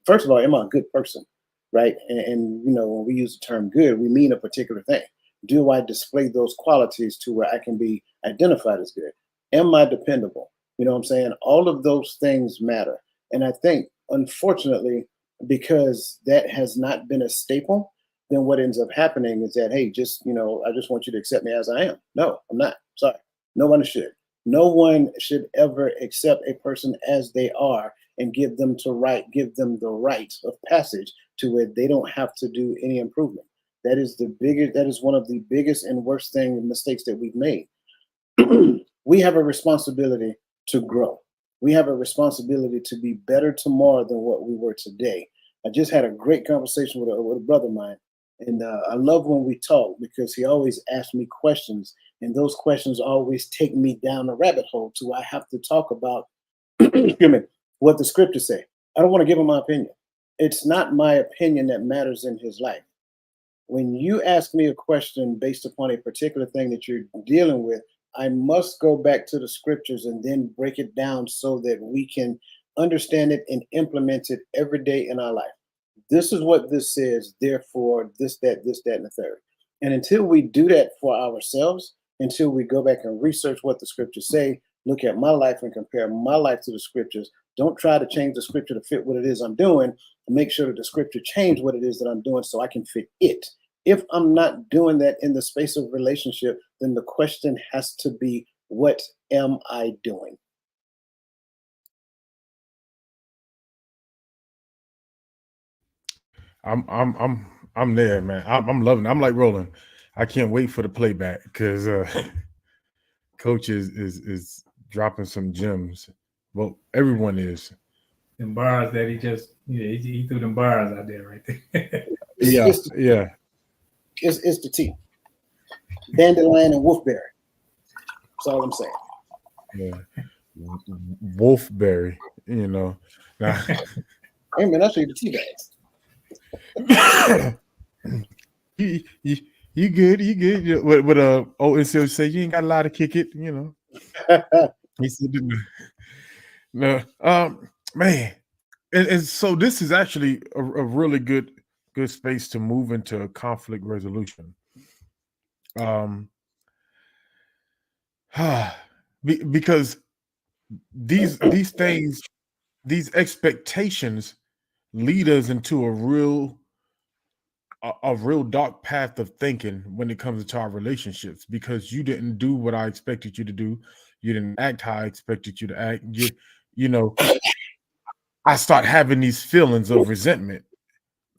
first of all, am I a good person, right? And when we use the term good, we mean a particular thing. Do I display those qualities to where I can be identified as good? Am I dependable? You know what I'm saying? All of those things matter. And I think, unfortunately, because that has not been a staple, then what ends up happening is that, hey, I just want you to accept me as I am. No, I'm not. Sorry. No one should. No one should ever accept a person as they are and give them the right of passage to where they don't have to do any improvement. That is one of the biggest and worst mistakes that we've made. We have a responsibility to grow. We have a responsibility to be better tomorrow than what we were today. I just had a great conversation with a brother of mine, and I love when we talk, because he always asks me questions, and those questions always take me down a rabbit hole to I have to talk about what the scriptures say. I don't want to give him my opinion. It's not my opinion that matters in his life. When you ask me a question based upon a particular thing that you're dealing with, I must go back to the scriptures and then break it down so that we can understand it and implement it every day in our life. This is what this says, therefore, this, that, and the third. And until we do that for ourselves, until we go back and research what the scriptures say, look at my life and compare my life to the scriptures, don't try to change the scripture to fit what it is I'm doing. Make sure that the scripture change what it is that I'm doing so I can fit it. If I'm not doing that in the space of relationship, then the question has to be, what am I doing? I'm there, man. I'm loving it. I'm like Roland. I can't wait for the playback, because Coach is dropping some gems. Well, everyone is. them bars that he just, he threw them bars out there right there. Yeah, yeah. It's the T. Dandelion and wolfberry. That's all I'm saying. Yeah. Wolfberry, you know. Now, Hey man, that's the tea bags. you good, you good. But NCO say you ain't got a lot to kick it, you know. He said, no, man. And so this is actually a really good space to move into conflict resolution. Because these things, these expectations lead us into a real dark path of thinking when it comes to our relationships, because you didn't do what I expected you to do. You didn't act how I expected you to act. You know, I start having these feelings of resentment.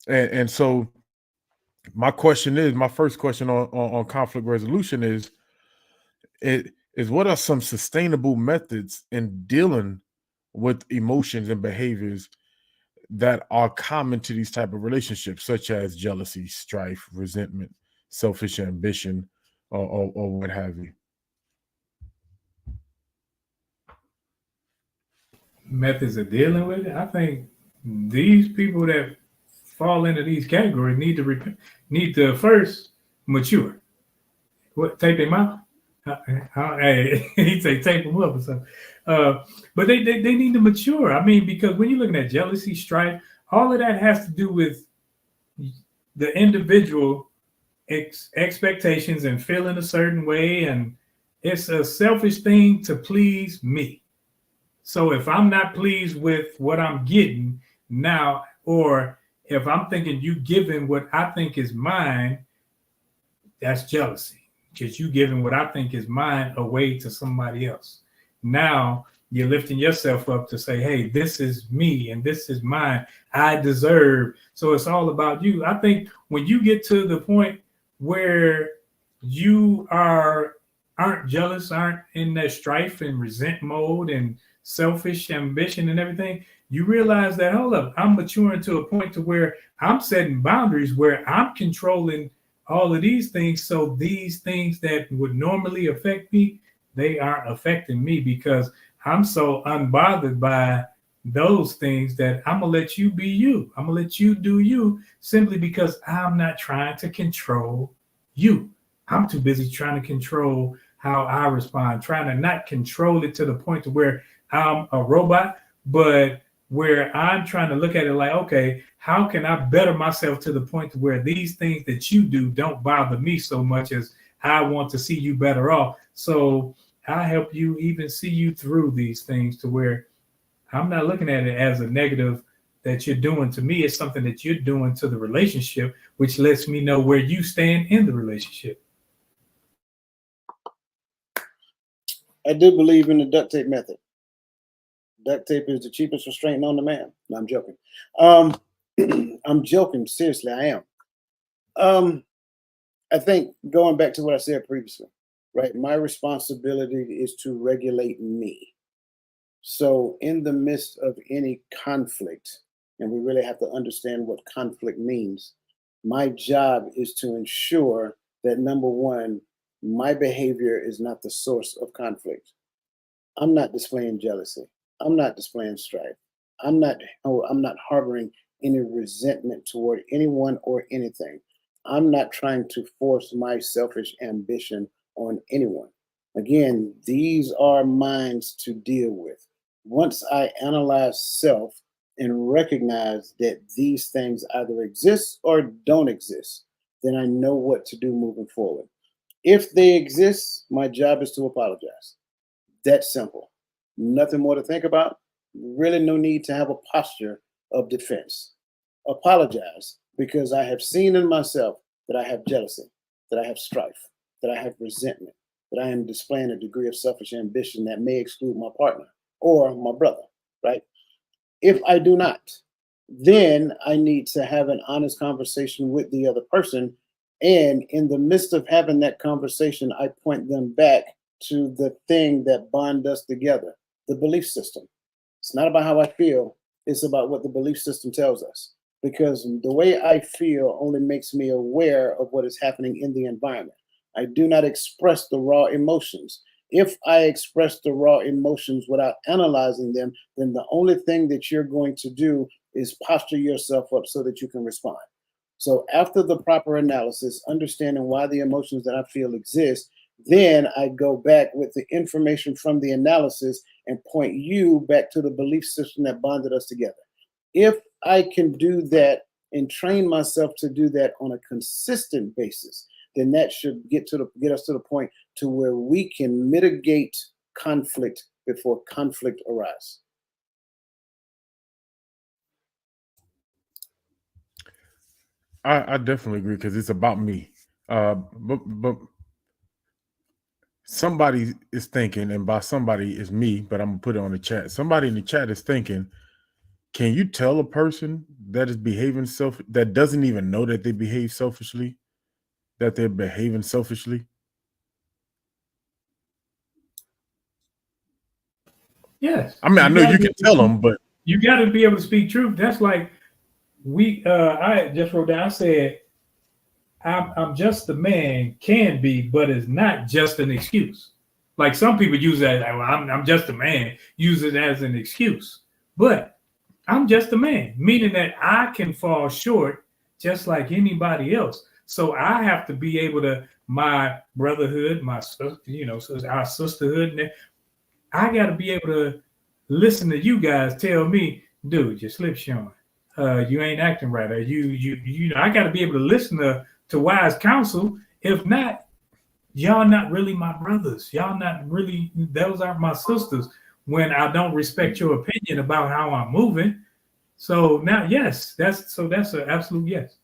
And so my first question on conflict resolution is what are some sustainable methods in dealing with emotions and behaviors that are common to these type of relationships, such as jealousy, strife, resentment, selfish ambition, or what have you? Methods of dealing with it. I think these people that fall into these categories need to first mature. What, tape them out? Hey, he'd say tape them up or something. But they need to mature. I mean, because when you're looking at jealousy, strife, all of that has to do with the individual expectations and feeling a certain way, and it's a selfish thing to please me. So if I'm not pleased with what I'm getting now, or if I'm thinking you giving what I think is mine, that's jealousy, because you giving what I think is mine away to somebody else. Now you're lifting yourself up to say, hey, this is me and this is mine. I deserve. So it's all about you. I think when you get to the point where you aren't jealous, aren't in that strife and resent mode and selfish ambition and everything, you realize that, hold up, I'm maturing to a point to where I'm setting boundaries, where I'm controlling all of these things. So these things that would normally affect me, they aren't affecting me, because I'm so unbothered by those things that I'm gonna let you be you. I'm gonna let you do you, simply because I'm not trying to control you. I'm too busy trying to control how I respond, trying to not control it to the point to where I'm a robot, but where I'm trying to look at it like, okay, how can I better myself to the point to where these things that you do don't bother me so much as I want to see you better off. So I help you even see you through these things to where I'm not looking at it as a negative that you're doing to me. It's something that you're doing to the relationship, which lets me know where you stand in the relationship. I do believe in the duct tape method. Duct tape is the cheapest restraint known to man. No, I'm joking. I'm joking. Seriously, I am. I think going back to what I said previously, right? My responsibility is to regulate me. So in the midst of any conflict, and we really have to understand what conflict means, my job is to ensure that, number one, my behavior is not the source of conflict. I'm not displaying jealousy. I'm not displaying strife. I'm not harboring any resentment toward anyone or anything. I'm not trying to force my selfish ambition on anyone. Again, these are minds to deal with. Once I analyze self and recognize that these things either exist or don't exist, then I know what to do moving forward. If they exist, my job is to apologize. That's simple. Nothing more to think about. Really no need to have a posture of defense. Apologize, because I have seen in myself that I have jealousy, that I have strife, that I have resentment, that I am displaying a degree of selfish ambition that may exclude my partner or my brother, right? If I do not, then I need to have an honest conversation with the other person. And in the midst of having that conversation, I point them back to the thing that bond us together, the belief system. It's not about how I feel. It's about what the belief system tells us. Because the way I feel only makes me aware of what is happening in the environment. I do not express the raw emotions. If I express the raw emotions without analyzing them, then the only thing that you're going to do is posture yourself up so that you can respond. So after the proper analysis, understanding why the emotions that I feel exist, then I go back with the information from the analysis and point you back to the belief system that bonded us together. If I can do that and train myself to do that on a consistent basis, then that should get us to the point to where we can mitigate conflict before conflict arises. I definitely agree because it's about me. But somebody is thinking, and by somebody is me, but I'm gonna put it on the chat. Somebody in the chat is thinking, can you tell a person that is behaving that doesn't even know that they behave selfishly, that they're behaving selfishly? Yes. I mean, I know you can tell them, but you got to be able to speak truth. That's like I just wrote down, I said, I'm just a man can be, but it's not just an excuse. Like some people use that, like, well, I'm just a man, use it as an excuse. But I'm just a man, meaning that I can fall short just like anybody else. So I have to be able to, my brotherhood, my sister, our sisterhood, I got to be able to listen to you guys tell me, dude, your slip showing. You ain't acting right. Or I got to be able to listen to wise counsel. If not, y'all not really my brothers. Y'all not really, those aren't my sisters when I don't respect your opinion about how I'm moving. So now, yes, that's an absolute yes.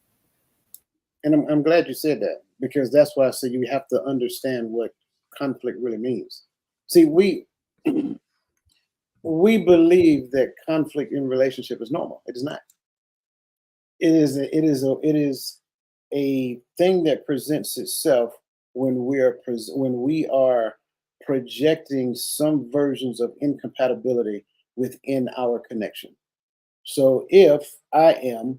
And I'm glad you said that, because that's why I say you have to understand what conflict really means. See, we believe that conflict in relationship is normal. It is not. It is a thing that presents itself when we are projecting some versions of incompatibility within our connection. So if I am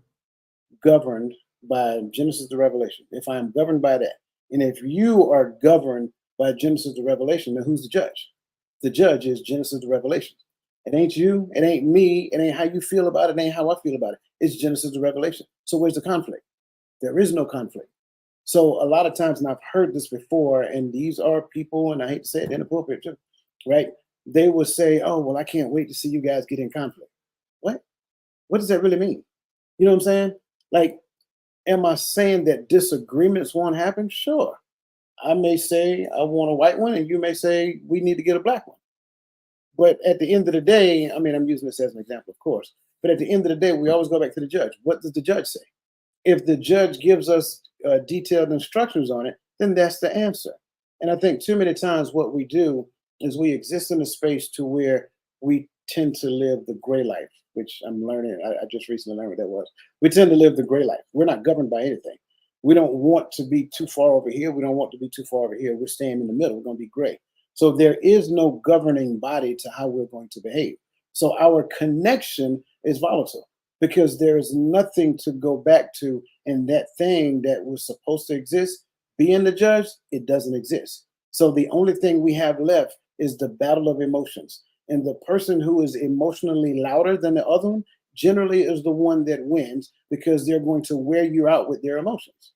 governed by Genesis to Revelation, if I am governed by that, and if you are governed by Genesis to Revelation, then who's the judge? The judge is Genesis to Revelation. It ain't you, it ain't me, it ain't how you feel about it, it ain't how I feel about it. It's Genesis to Revelation. So where's the conflict? There is no conflict. So a lot of times, and I've heard this before, and these are people, and I hate to say it, in the pulpit too, right? They will say, oh, well, I can't wait to see you guys get in conflict. What? What does that really mean? You know what I'm saying? Like, am I saying that disagreements won't happen? Sure. I may say I want a white one, and you may say we need to get a black one. But at the end of the day, I mean, I'm using this as an example, of course, but at the end of the day, we always go back to the judge. What does the judge say? If the judge gives us detailed instructions on it, then that's the answer. And I think too many times what we do is we exist in a space to where we tend to live the gray life, which I'm learning. I just recently learned what that was. We tend to live the gray life. We're not governed by anything. We don't want to be too far over here. We don't want to be too far over here. We're staying in the middle. We're going to be gray. So there is no governing body to how we're going to behave. So our connection is volatile because there is nothing to go back to, and that thing that was supposed to exist, being the judge, it doesn't exist. So the only thing we have left is the battle of emotions. And the person who is emotionally louder than the other one generally is the one that wins, because they're going to wear you out with their emotions.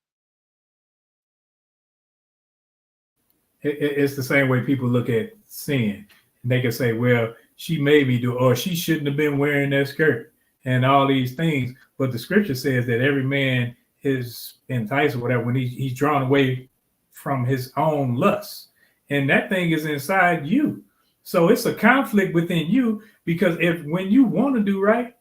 It's the same way people look at sin. They can say, well, she made me do, or she shouldn't have been wearing that skirt and all these things. But the scripture says that every man is enticed or whatever when he's drawn away from his own lust. And that thing is inside you. So it's a conflict within you, because when you want to do right,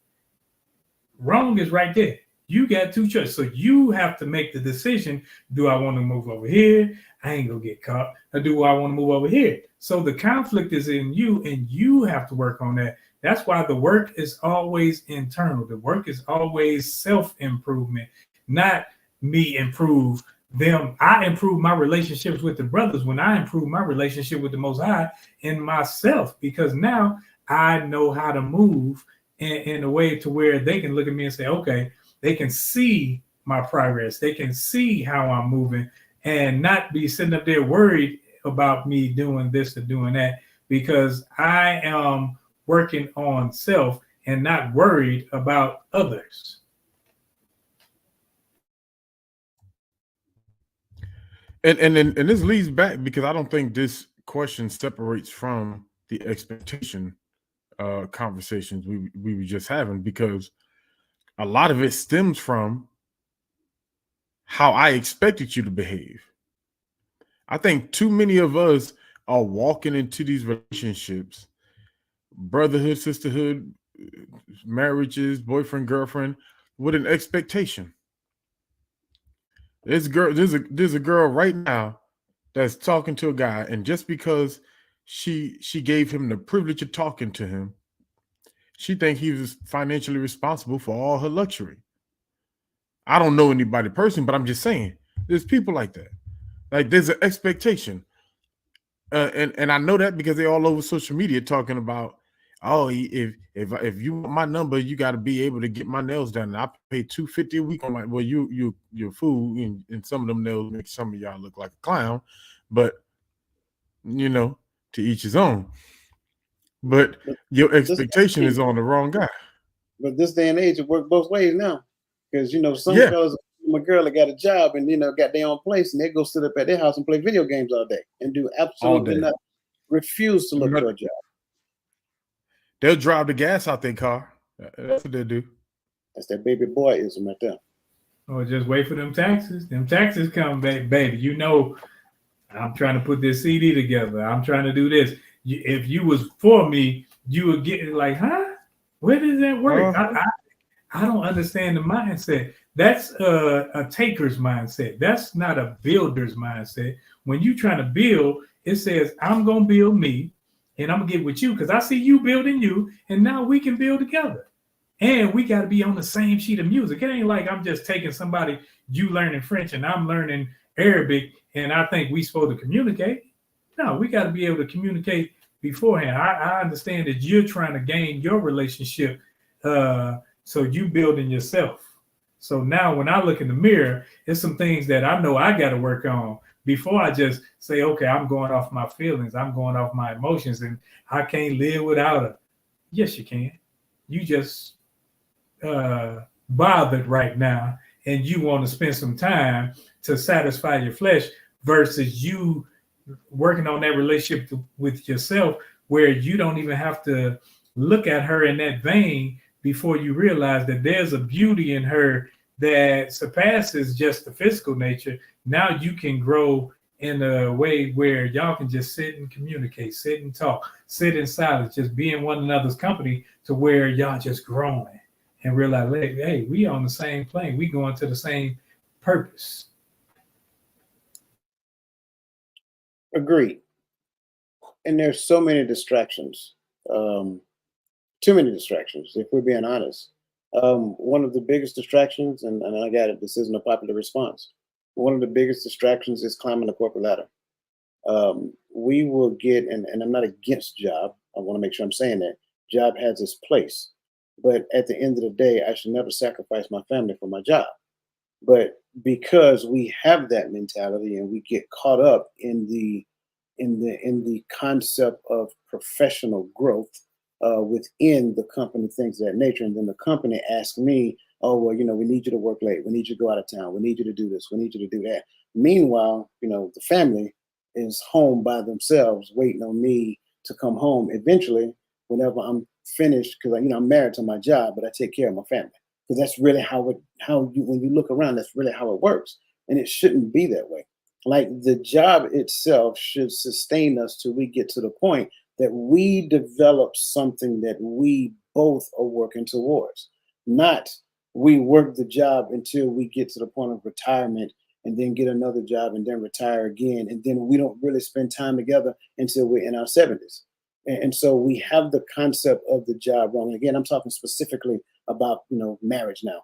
wrong is right there. You got two choices. So you have to make the decision. Do I want to move over here? I ain't gonna get caught. Or do I want to move over here? So the conflict is in you, and you have to work on that. That's why the work is always internal. The work is always self-improvement, not me improve them. I improve my relationships with the brothers when I improve my relationship with the Most High and myself, because now I know how to move in a way to where they can look at me and say, okay, they can see my progress. They can see how I'm moving and not be sitting up there worried about me doing this or doing that, because I am working on self and not worried about others. And this leads back, because I don't think this question separates from the expectation conversations we were just having, because a lot of it stems from how I expected you to behave. I think too many of us are walking into these relationships, brotherhood, sisterhood, marriages, boyfriend, girlfriend, with an expectation. There's a girl right now that's talking to a guy, and just because she gave him the privilege of talking to him, she thinks he was financially responsible for all her luxury. I don't know anybody personally, but I'm just saying there's people like that. Like, there's an expectation, and I know that because they're all over social media talking about, oh, if you want my number, you got to be able to get my nails done. And I pay $250 a week on my. Well, you're a fool, and some of them nails make some of y'all look like a clown, but to each his own. But your expectation is on the wrong guy. But this day and age, it works both ways now, because some fellas, my girl that got a job and got their own place, and they go sit up at their house and play video games all day and do absolutely nothing. Refuse to look for a job. They'll drive the gas out their car. That's what they do. That's that baby boyism right there. Or just wait for them taxes. Them taxes come, baby. I'm trying to put this CD together. I'm trying to do this. If you was for me, you would get like, huh? Where does that work? I don't understand the mindset. That's a taker's mindset. That's not a builder's mindset. When you're trying to build, it says, I'm going to build me, and I'm going to get with you because I see you building you, and now we can build together. And we got to be on the same sheet of music. It ain't like I'm just taking somebody, you learning French, and I'm learning Arabic, and I think we supposed to communicate. No, we got to be able to communicate beforehand. I understand that you're trying to gain your relationship, so you building yourself. So now when I look in the mirror, there's some things that I know I got to work on before I just say, okay, I'm going off my feelings. I'm going off my emotions, and I can't live without her. Yes, you can. You just bothered right now, and you want to spend some time to satisfy your flesh versus you working on that relationship with yourself, where you don't even have to look at her in that vein before you realize that there's a beauty in her that surpasses just the physical nature. Now you can grow in a way where y'all can just sit and communicate, sit and talk, sit in silence, just be in one another's company, to where y'all just growing and realize, hey, we on the same plane. We going to the same purpose. Agreed. And there's so many distractions. Too many distractions, if we're being honest. One of the biggest distractions, and I got it, this isn't a popular response. One of the biggest distractions is climbing the corporate ladder. We will get, and I'm not against job. I want to make sure I'm saying that. Job has its place. But at the end of the day, I should never sacrifice my family for my job. But because we have that mentality and we get caught up in the concept of professional growth within the company, things of that nature, and then the company asks me, oh, well, we need you to work late. We need you to go out of town. We need you to do this. We need you to do that. Meanwhile, the family is home by themselves, waiting on me to come home eventually whenever I'm finished, because I'm married to my job, but I take care of my family. Because that's really when you look around, that's really how it works. And it shouldn't be that way. Like, the job itself should sustain us till we get to the point that we develop something that we both are working towards. Not we work the job until we get to the point of retirement and then get another job and then retire again. And then we don't really spend time together until we're in our 70s. And so we have the concept of the job wrong. And again, I'm talking specifically about, marriage now.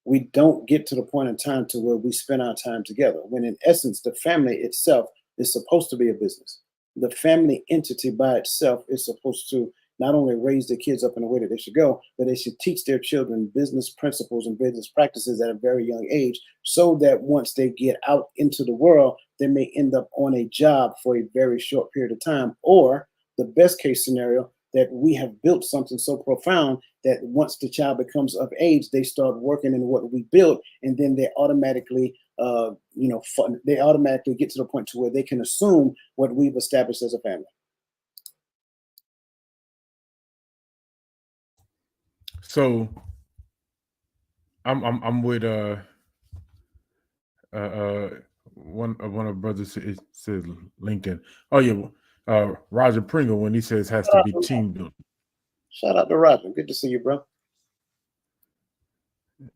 We don't get to the point in time to where we spend our time together, when in essence, the family itself is supposed to be a business. The family entity by itself is supposed to not only raise their kids up in the way that they should go, but they should teach their children business principles and business practices at a very young age, so that once they get out into the world, they may end up on a job for a very short period of time. Or the best case scenario, that we have built something so profound that once the child becomes of age, they start working in what we built, and then they automatically, they automatically get to the point to where they can assume what we've established as a family. So I'm with one of brothers said LinkedIn. Oh yeah, Roger Pringle, when he says has to be team building. Shout out to Roger. Good to see you, bro.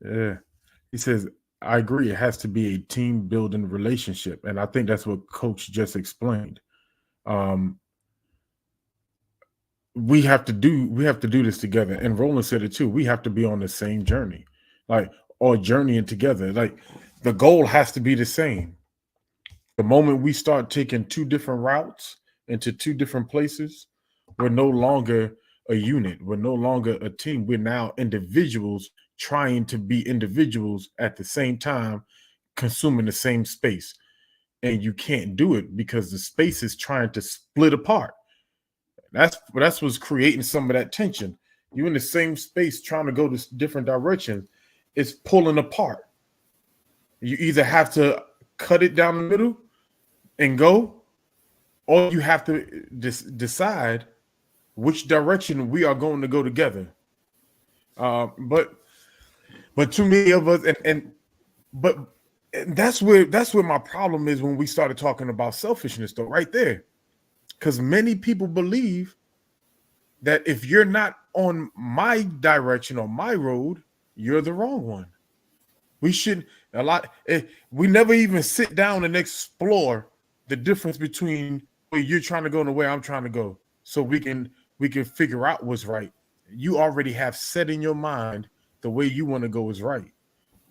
Yeah, he says I agree. It has to be a team building relationship, and I think that's what Coach just explained. We have to do this together, and Roland said it too. We have to be on the same journey, or journeying together. Like the goal has to be the same. The moment we start taking two different routes into two different places, we're no longer a unit. We're no longer a team. We're now individuals trying to be individuals at the same time, consuming the same space. And you can't do it because the space is trying to split apart. That's what's creating some of that tension. You're in the same space trying to go to different directions. It's pulling apart. You either have to cut it down the middle and go, or you have to decide which direction we are going to go together. But too many of us, but that's where my problem is when we started talking about selfishness, though, right there. Because many people believe that if you're not on my direction or my road, you're the wrong one. We never even sit down and explore the difference between where you're trying to go and the way I'm trying to go, so we can figure out what's right. You already have set in your mind the way you want to go is right,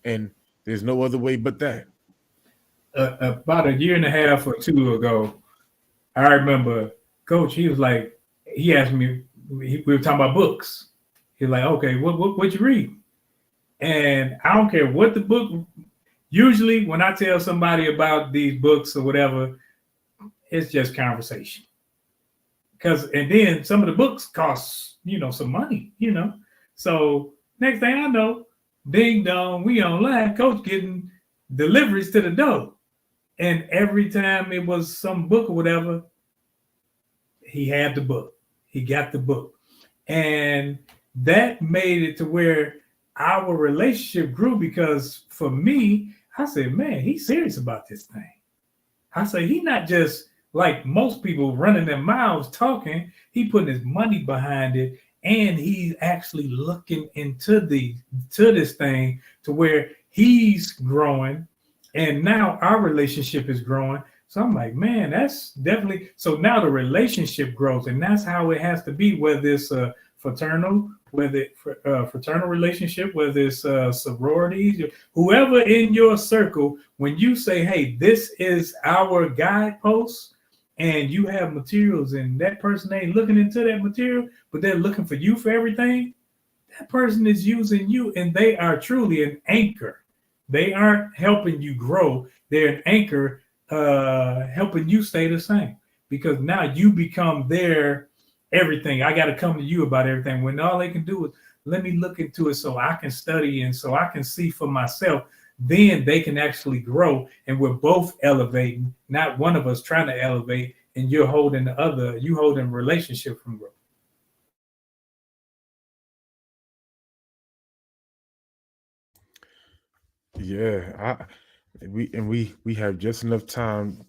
and there's no other way but that. About a year and a half or two ago, I remember Coach, he asked me, we were talking about books. He's like, okay, what you read? And I don't care what the book, usually when I tell somebody about these books or whatever, it's just conversation. And then some of the books cost, some money, So next thing I know, ding dong, we online, Coach getting deliveries to the door. And every time it was some book or whatever, he had the book. He got the book. And that made it to where our relationship grew, because for me, I said, man, he's serious about this thing. I say, he not just like most people running their mouths talking. He putting his money behind it, and he's actually looking into this thing to where he's growing. And now our relationship is growing. So I'm like, man, that's definitely, so now the relationship grows, and that's how it has to be, whether it's a fraternal relationship, whether it's sororities, whoever in your circle, when you say, hey, this is our guidepost, and you have materials and that person ain't looking into that material, but they're looking for you for everything, that person is using you, and they are truly an anchor. They aren't helping you grow. They're an anchor, helping you stay the same, because now you become their everything. I got to come to you about everything, when all they can do is let me look into it so I can study and so I can see for myself. Then they can actually grow, and we're both elevating, not one of us trying to elevate and you're holding the other, you holding relationship from growth. Yeah, we have just enough time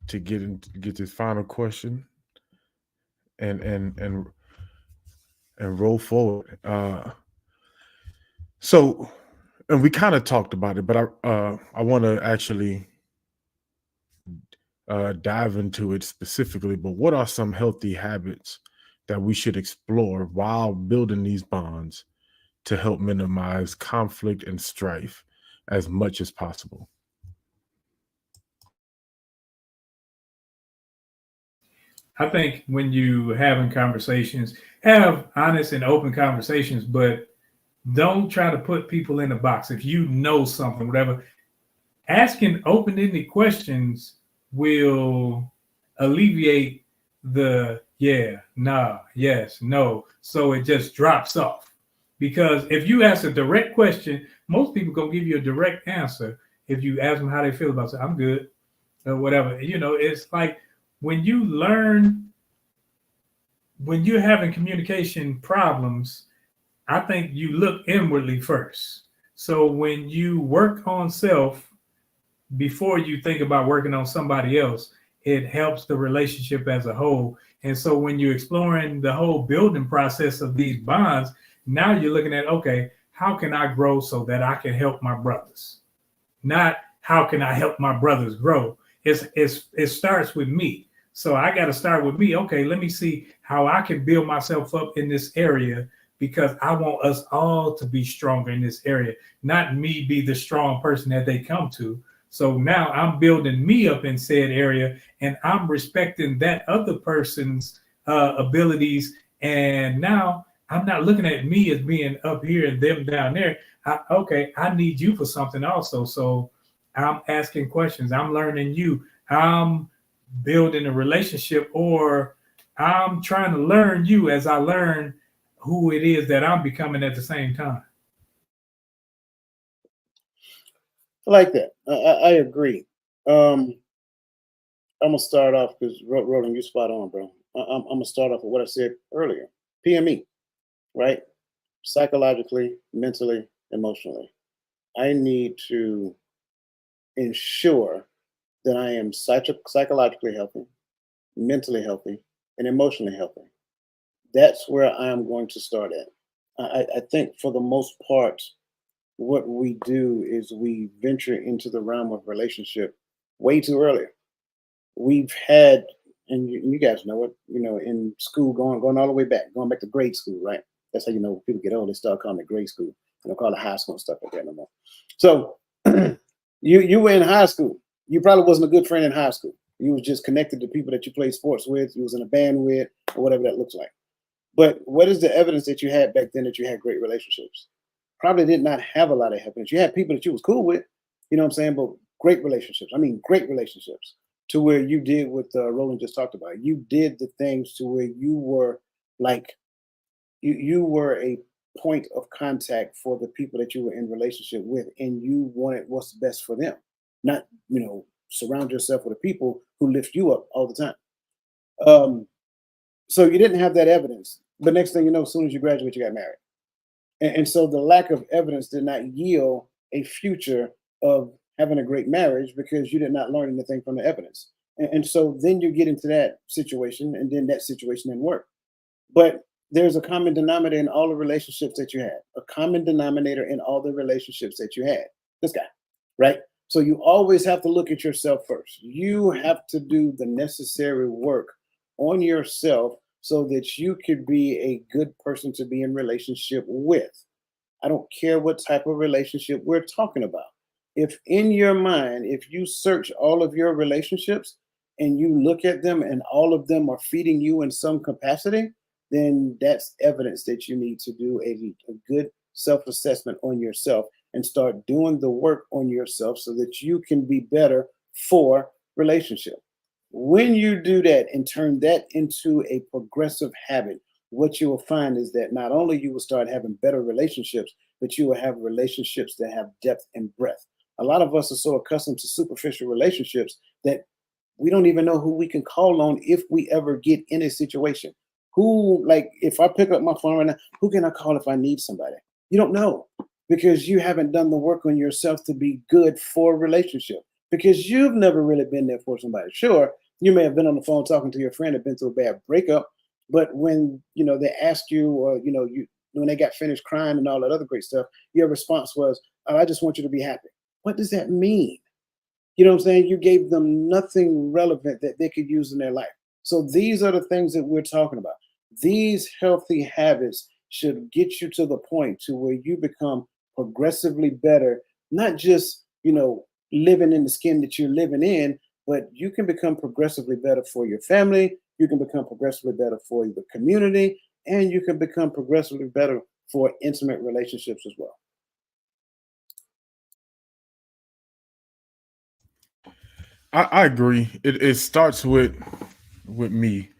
to get this final question and roll forward. So, and we kind of talked about it, but I want to actually dive into it specifically. But what are some healthy habits that we should explore while building these bonds to help minimize conflict and strife as much as possible? I think when you having conversations, have honest and open conversations, but don't try to put people in a box. If you know something, whatever, asking open-ended questions will alleviate the yeah, nah, yes, no. So it just drops off. Because if you ask a direct question, most people gonna give you a direct answer. If you ask them how they feel about it, I'm good or whatever. It's like when you learn, when you're having communication problems, I think you look inwardly first. So when you work on self before you think about working on somebody else, it helps the relationship as a whole. And so when you're exploring the whole building process of these bonds, now you're looking at, okay, how can I grow so that I can help my brothers? Not how can I help my brothers grow? It starts with me. So I got to start with me. Okay, let me see how I can build myself up in this area, because I want us all to be stronger in this area, not me be the strong person that they come to. So now I'm building me up in said area, and I'm respecting that other person's abilities. And now I'm not looking at me as being up here and them down there. I need you for something also. So I'm asking questions. I'm learning you. I'm building a relationship, or I'm trying to learn you as I learn who it is that I'm becoming at the same time. I like that. I agree. I'm gonna start off because Roland, you spot on, bro. I'm gonna start off with what I said earlier. PME, right? Psychologically, mentally, emotionally. I need to ensure that I am psychologically healthy, mentally healthy, and emotionally healthy. That's where I am going to start at. I think for the most part, what we do is we venture into the realm of relationship way too early. We've had, and you guys know it, in school, going all the way back, going back to grade school, right? That's how when people get old, they start calling it grade school. They don't call it high school and stuff like that no more. So you were in high school. You probably wasn't a good friend in high school. You was just connected to people that you played sports with, you was in a band with, or whatever that looks like. But what is the evidence that you had back then that you had great relationships? Probably did not have a lot of evidence. You had people that you was cool with, you know what I'm saying? But great relationships. I mean, great relationships to where you did what Roland just talked about. You did the things to where you were like, you were a point of contact for the people that you were in relationship with, and you wanted what's best for them. Not, surround yourself with the people who lift you up all the time. So you didn't have that evidence. But next thing you know, as soon as you graduate, you got married. And so the lack of evidence did not yield a future of having a great marriage, because you did not learn anything from the evidence. And so then you get into that situation, and then that situation didn't work. But there's a common denominator in all the relationships that you had, a common denominator in all the relationships that you had. This guy, right? So you always have to look at yourself first. You have to do the necessary work on yourself so that you could be a good person to be in relationship with. I don't care what type of relationship we're talking about. If in your mind, if you search all of your relationships and you look at them and all of them are feeding you in some capacity, then that's evidence that you need to do a good self-assessment on yourself and start doing the work on yourself so that you can be better for relationship. When you do that and turn that into a progressive habit, what you will find is that not only you will start having better relationships, but you will have relationships that have depth and breadth. A lot of us are so accustomed to superficial relationships that we don't even know who we can call on if we ever get in a situation. Who, like, if I pick up my phone right now, who can I call if I need somebody? You don't know, because you haven't done the work on yourself to be good for a relationship, because you've never really been there for somebody. Sure, you may have been on the phone talking to your friend and been through a bad breakup, but when they asked you, or when they got finished crying and all that other great stuff, your response was, "Oh, I just want you to be happy." What does that mean? You know what I'm saying? You gave them nothing relevant that they could use in their life. So these are the things that we're talking about. These healthy habits should get you to the point to where you become progressively better, not just, living in the skin that you're living in, but you can become progressively better for your family. You can become progressively better for the community, and you can become progressively better for intimate relationships as well. I agree. It starts with me,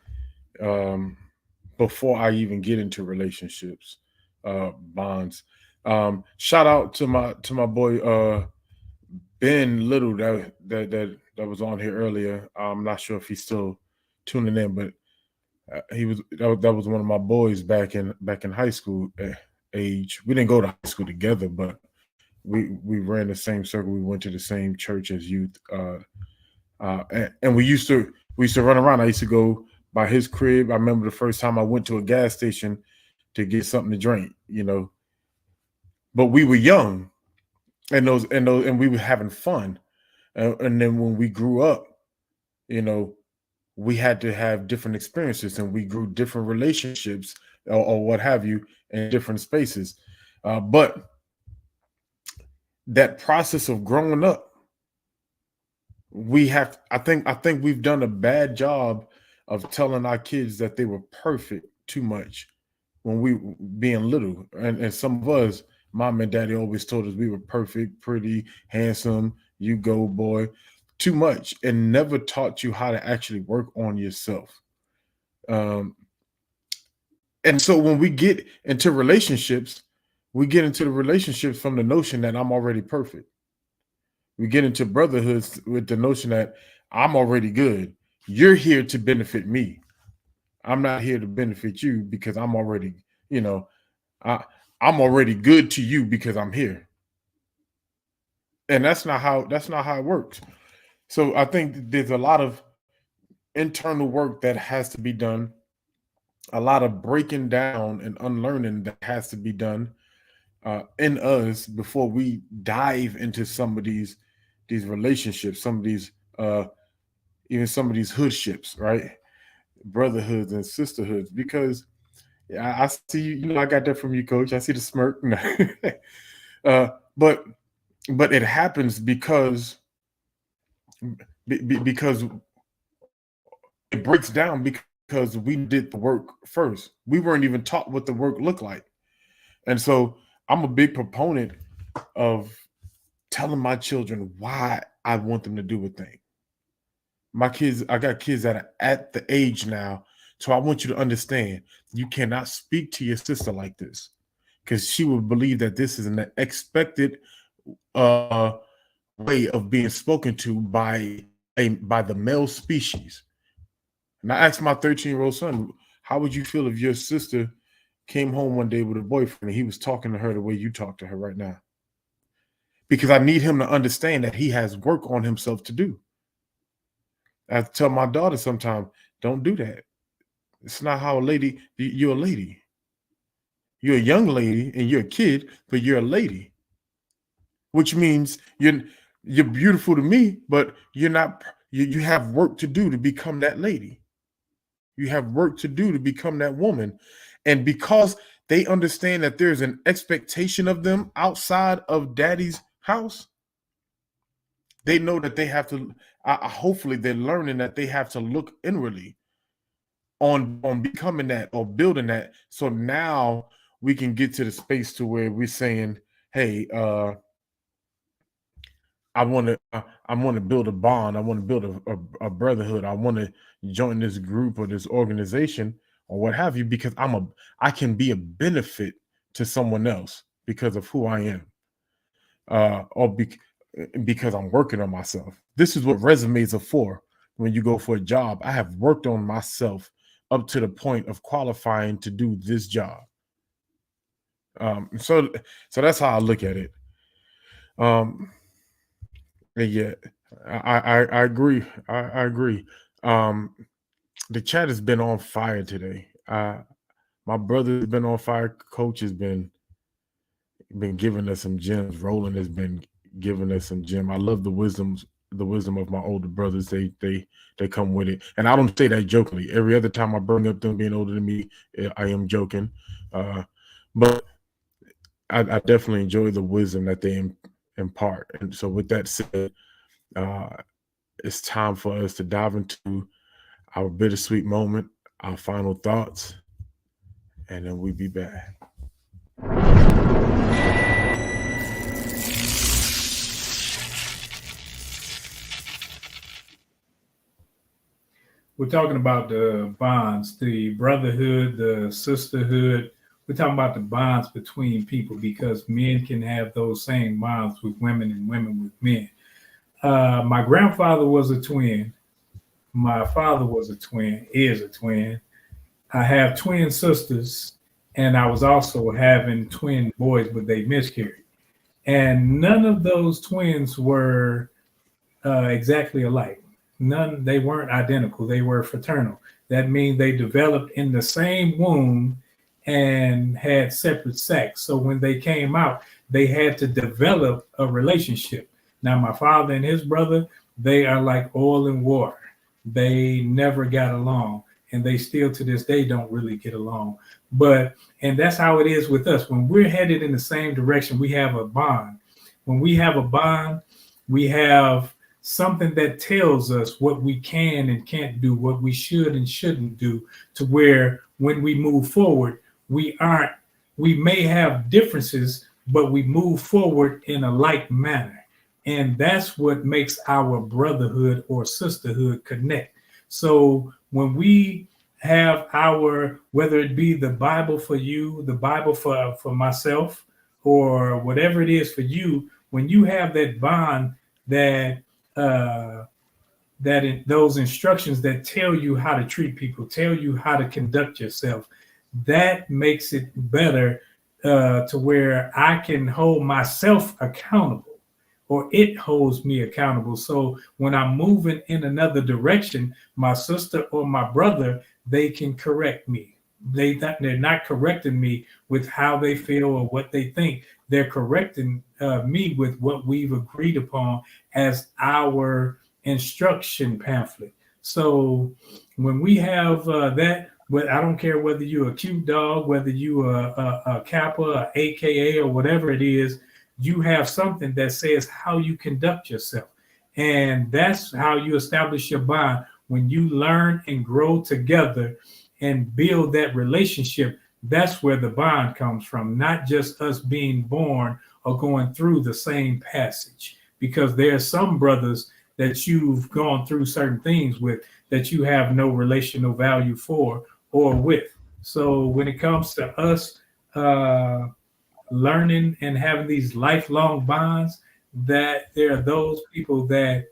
before I even get into relationships, bonds. Shout out to my boy Ben Little that was on here earlier. I'm not sure if he's still tuning in, but that was one of my boys back in high school age. We didn't go to high school together, but we ran the same circle. We went to the same church as youth, and we used to run around. I used to go by his crib. I remember the first time I went to a gas station to get something to drink, but we were young, and we were having fun. And then when we grew up, we had to have different experiences, and we grew different relationships or what have you in different spaces. But that process of growing up, I think we've done a bad job of telling our kids that they were perfect too much when we being little. And some of us, mom and daddy always told us we were perfect, pretty, handsome, you go boy, too much, and never taught you how to actually work on yourself. And so when we get into relationships, we get into the relationships from the notion that I'm already perfect. We get into brotherhoods with the notion that I'm already good. You're here to benefit me. I'm not here to benefit you because I'm already, I'm already good to you because I'm here. And that's not how it works. So I think there's a lot of internal work that has to be done, a lot of breaking down and unlearning that has to be done in us before we dive into some of these relationships, some of these even some of these hoodships, right? Brotherhoods and sisterhoods. Because I see I got that from you, Coach. I see the smirk. But it happens because it breaks down because we did the work first. We weren't even taught what the work looked like. And so I'm a big proponent of telling my children why I want them to do a thing. My kids, I got kids that are at the age now, so I want you to understand you cannot speak to your sister like this because she will believe that this is an expected way of being spoken to by the male species. And I asked my 13-year-old son, how would you feel if your sister came home one day with a boyfriend and he was talking to her the way you talk to her right now? Because I need him to understand that he has work on himself to do. I tell my daughter sometimes, don't do that. It's not how you're a lady. You're a young lady and you're a kid, but you're a lady. Which means you're beautiful to me, but you're not, you have work to do to become that lady. You have work to do to become that woman. And because they understand that there's an expectation of them outside of daddy's house, they know that they have to, hopefully they're learning that they have to look inwardly on becoming that or building that. So now we can get to the space to where we're saying, hey, I want to build a bond. I want to build a brotherhood. I want to join this group or this organization or what have you, because I can be a benefit to someone else because of who I am, because I'm working on myself. This is what resumes are for. When you go for a job, I have worked on myself up to the point of qualifying to do this job. So that's how I look at it. Yeah, I agree. I agree. The chat has been on fire today. My brother's been on fire. Coach has been giving us some gems. Roland has been giving us some gem. I love the wisdom of my older brothers. They come with it, and I don't say that jokingly. Every other time I bring up them being older than me, I am joking. But I definitely enjoy the wisdom that they impart. And so with that said, it's time for us to dive into our bittersweet moment, our final thoughts, and then we'll be back. We're talking about the bonds, the brotherhood, the sisterhood. We're talking about the bonds between people, because men can have those same bonds with women and women with men. My grandfather was a twin. My father was a twin, is a twin. I have twin sisters, and I was also having twin boys, but they miscarried. And none of those twins were exactly alike. None, they weren't identical. They were fraternal. That means they developed in the same womb and had separate sex. So when they came out, they had to develop a relationship. Now, my father and his brother, they are like oil and water. They never got along, and they still to this day don't really get along. And that's how it is with us. When we're headed in the same direction, we have a bond. When we have a bond, we have something that tells us what we can and can't do, what we should and shouldn't do, to where when we move forward, we may have differences, but we move forward in a like manner. And that's what makes our brotherhood or sisterhood connect. So when we have our, whether it be the Bible for you, the Bible for myself, or whatever it is for you, when you have that bond, that those instructions that tell you how to treat people, tell you how to conduct yourself, that makes it better, to where I can hold myself accountable, or it holds me accountable. So when I'm moving in another direction, my sister or my brother, they can correct me. They're not correcting me with how they feel or what they think. They're correcting me with what we've agreed upon as our instruction pamphlet. So when we have that, but I don't care whether you're a cute dog, whether you are a Kappa, a AKA, or whatever it is, you have something that says how you conduct yourself. And that's how you establish your bond. When you learn and grow together and build that relationship, that's where the bond comes from, not just us being born or going through the same passage. Because there are some brothers that you've gone through certain things with that you have no relational value for or with. So when it comes to us learning and having these lifelong bonds, that there are those people that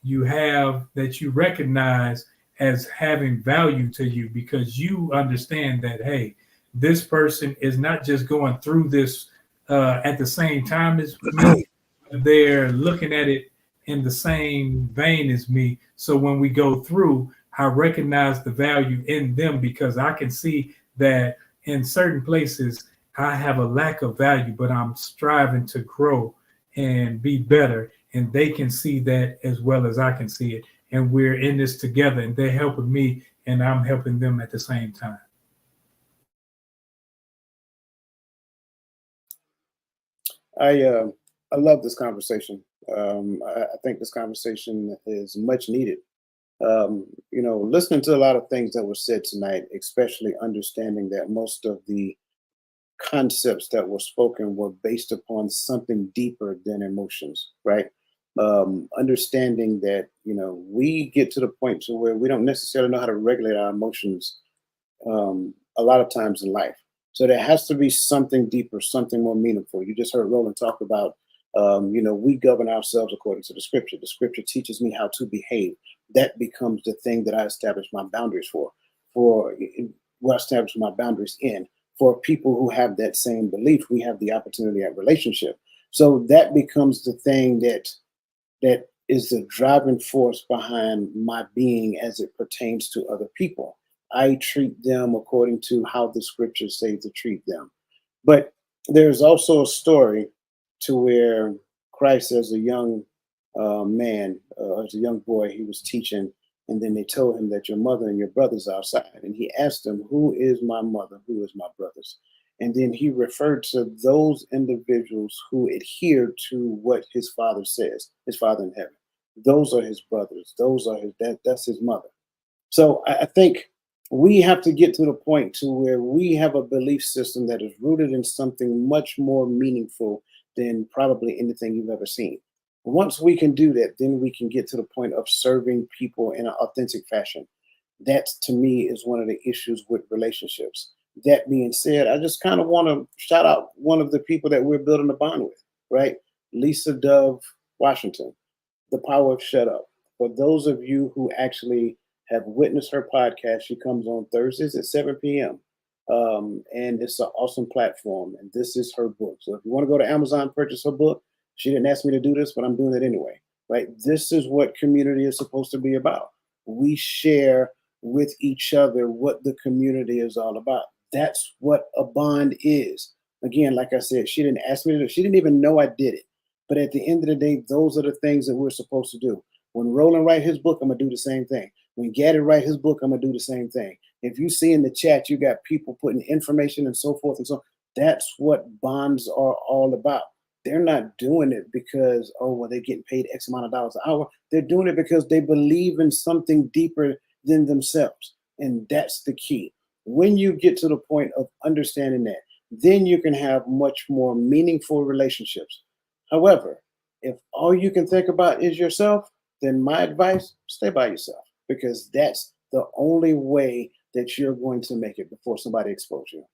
you have, that you recognize as having value to you, because you understand that, hey, this person is not just going through this at the same time as me, they're looking at it in the same vein as me. So when we go through, I recognize the value in them, because I can see that in certain places I have a lack of value, but I'm striving to grow and be better. And they can see that as well as I can see it. And we're in this together, and they're helping me and I'm helping them at the same time. I love this conversation. I think this conversation is much needed. Listening to a lot of things that were said tonight, especially understanding that most of the concepts that were spoken were based upon something deeper than emotions, right? Understanding that, we get to the point to where we don't necessarily know how to regulate our emotions a lot of times in life. So there has to be something deeper, something more meaningful. You just heard Roland talk about, we govern ourselves according to the scripture. The scripture teaches me how to behave. That becomes the thing that I establish my boundaries for what I establish my boundaries in. For people who have that same belief, we have the opportunity at relationship. So that becomes the thing that is the driving force behind my being as it pertains to other people. I treat them according to how the scriptures say to treat them. But there's also a story to where Christ, as a young man, as a young boy, he was teaching, and then they told him that your mother and your brothers are outside. And he asked them, who is my mother? Who is my brothers? And then he referred to those individuals who adhere to what his father says, his father in heaven. those are his brothers. Those are that's his mother. So I think we have to get to the point to where we have a belief system that is rooted in something much more meaningful than probably anything you've ever seen. Once we can do that, then we can get to the point of serving people in an authentic fashion. That to me is one of the issues with relationships. That being said, I just kind of want to shout out one of the people that we're building a bond with, right? Lisa Dove Washington, The Power of Shut Up. For those of you who actually have witnessed her podcast, she comes on Thursdays at 7 p.m. And it's an awesome platform. And this is her book. So if you want to go to Amazon, purchase her book. She didn't ask me to do this, but I'm doing it anyway, right? This is what community is supposed to be about. We share with each other what the community is all about. That's what a bond is. Again, like I said, she didn't ask me to do it. She didn't even know I did it. But at the end of the day, those are the things that we're supposed to do. When Roland write his book, I'm going to do the same thing. When Gaddy write his book, I'm going to do the same thing. If you see in the chat, you got people putting information and so forth and so on. That's what bonds are all about. They're not doing it because, oh, well, they're getting paid X amount of dollars an hour. They're doing it because they believe in something deeper than themselves. And that's the key. When you get to the point of understanding that, then you can have much more meaningful relationships. However, if all you can think about is yourself, then my advice, stay by yourself, because that's the only way that you're going to make it before somebody exposes you.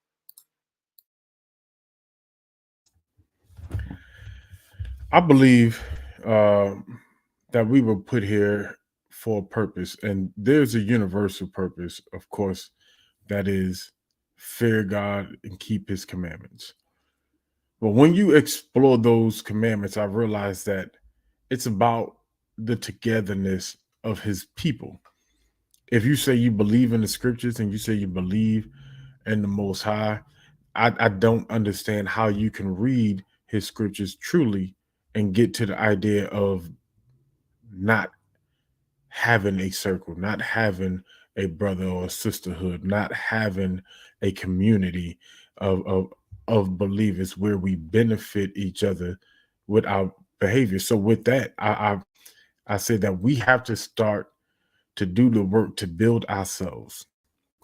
I believe that we were put here for a purpose, and there's a universal purpose, of course, that is fear God and keep his commandments. But when you explore those commandments, I realized that it's about the togetherness of his people. If you say you believe in the scriptures and you say you believe in the Most High, I don't understand how you can read his scriptures truly and get to the idea of not having a circle, not having a brother or a sisterhood, not having a community of believers where we benefit each other with our behavior. So with that, I say that we have to start to do the work to build ourselves,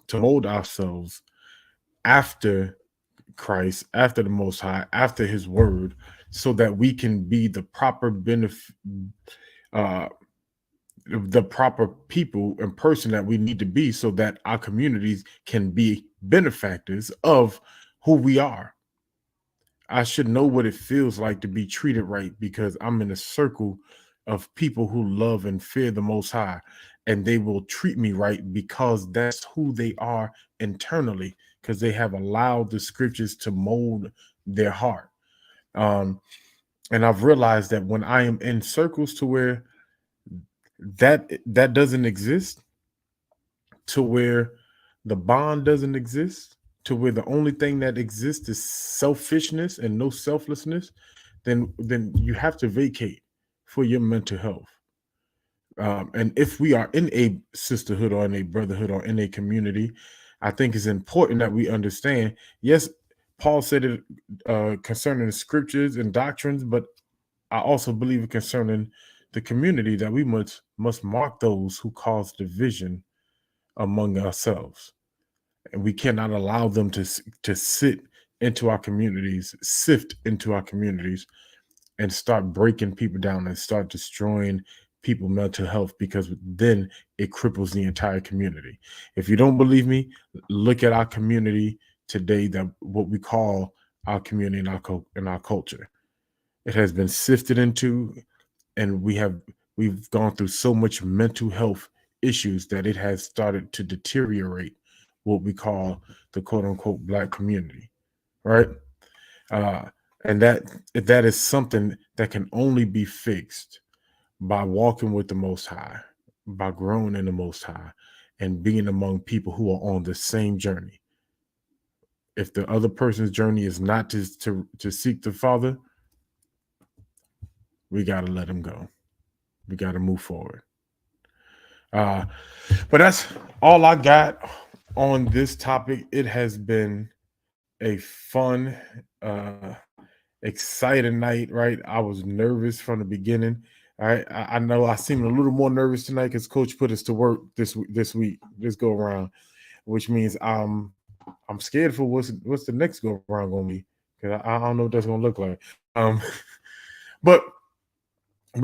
to mold ourselves after Christ, after the Most High, after his word, so that we can be the proper benefit, the proper people and person that we need to be, so that our communities can be benefactors of who we are. I should know what it feels like to be treated right, because I'm in a circle of people who love and fear the Most High, and they will treat me right because that's who they are internally, because they have allowed the scriptures to mold their heart. And I've realized that when I am in circles to where that doesn't exist, to where the bond doesn't exist, to where the only thing that exists is selfishness and no selflessness, then you have to vacate for your mental health. And if we are in a sisterhood or in a brotherhood or in a community, I think it's important that we understand, yes, Paul said it concerning the scriptures and doctrines, but I also believe it concerning the community, that we must mark those who cause division among ourselves. And we cannot allow them to sit into our communities, sift into our communities, and start breaking people down and start destroying people's mental health, because then it cripples the entire community. If you don't believe me, look at our community today, that what we call our community and our culture. It has been sifted into, and we've gone through so much mental health issues that it has started to deteriorate what we call the quote unquote Black community, right? And that is something that can only be fixed by walking with the Most High, by growing in the Most High, and being among people who are on the same journey. If the other person's journey is not to seek the Father, we got to let him go. We got to move forward. But that's all I got on this topic. It has been a fun, exciting night, right? I was nervous from the beginning. All right, I know I seem a little more nervous tonight because Coach put us to work this week, this go around, which means I'm scared for what's the next go around gonna be, because I don't know what that's gonna look like. But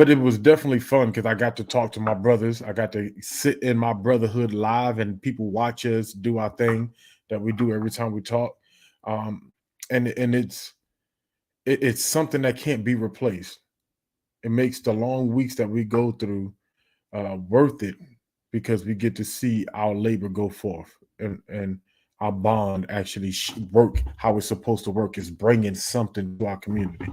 it was definitely fun because I got to talk to my brothers. I got to sit in my brotherhood live, and people watch us do our thing that we do every time we talk. And it's something that can't be replaced. It makes the long weeks that we go through worth it, because we get to see our labor go forth, and our bond actually work how it's supposed to work, is bringing something to our community.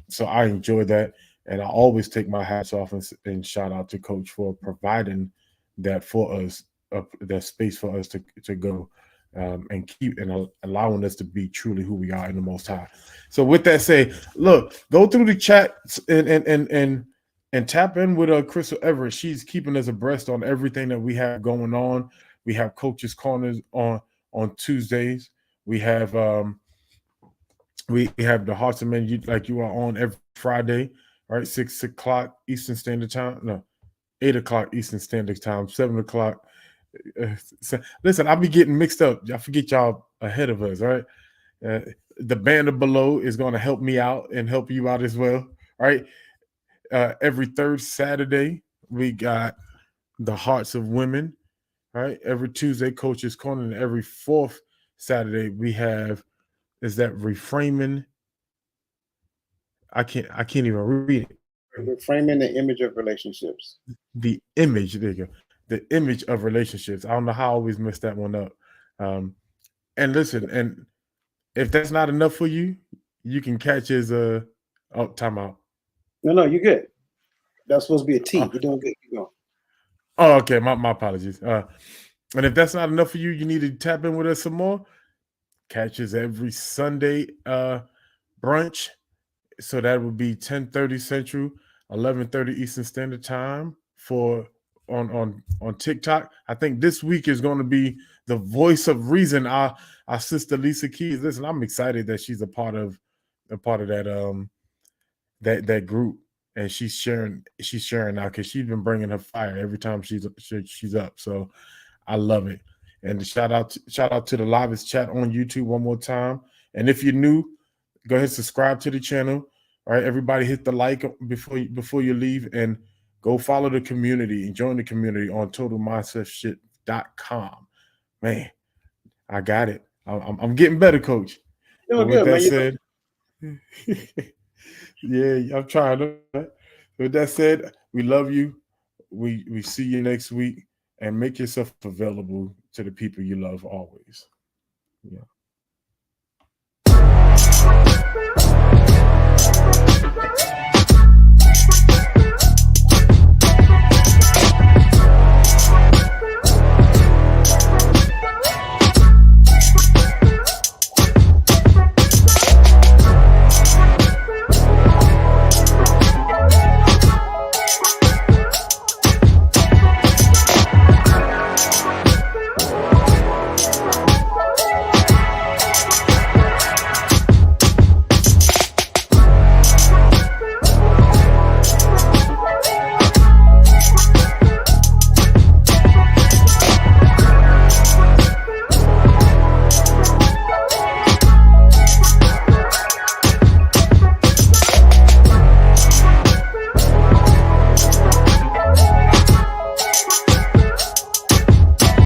So I enjoy that, and I always take my hats off and shout out to Coach for providing that for us, that space for us to go and keep and allowing us to be truly who we are in the Most High. So with that said, look, go through the chat and tap in with Crystal Everett. She's keeping us abreast on everything that we have going on. We have Coaches Corners on Tuesdays. We have the Hearts of Men, like you are on every Friday, right? 6 o'clock Eastern Standard Time. No, 8 o'clock Eastern Standard Time, 7 o'clock. Listen, I'll be getting mixed up. I forget y'all ahead of us, right? The banner below is going to help me out and help you out as well, right? Every third Saturday, we got the Hearts of Women, right? Every Tuesday, Coach's Corner, and every fourth Saturday, we have reframing. I can't even read it. Reframing the image of relationships. The image, there you go. The image of relationships. I don't know how I always mess that one up. And listen, and if that's not enough for you, you can catch his timeout. No, you're good. That's supposed to be a T. You're doing good. Keep going. Oh, okay. My apologies. And if that's not enough for you, you need to tap in with us some more. Catches every Sunday brunch. So that would be 10:30 Central, 11:30 Eastern Standard Time on TikTok. I think this week is going to be the voice of reason. Our sister Lisa Keys. Listen, I'm excited that she's a part of that that group, and she's sharing now, because she's been bringing her fire every time she's up. So I love it. And shout out to the livest chat on YouTube one more time. And if you're new, go ahead and subscribe to the channel. All right, everybody, hit the like before you leave, and go follow the community and join the community on TotalMindsetShit.com. Man, I got it. I'm getting better, Coach. Doing good, man. Yeah, I'm trying. With that said, we love you. We see you next week, and make yourself available to the people you love always. Yeah.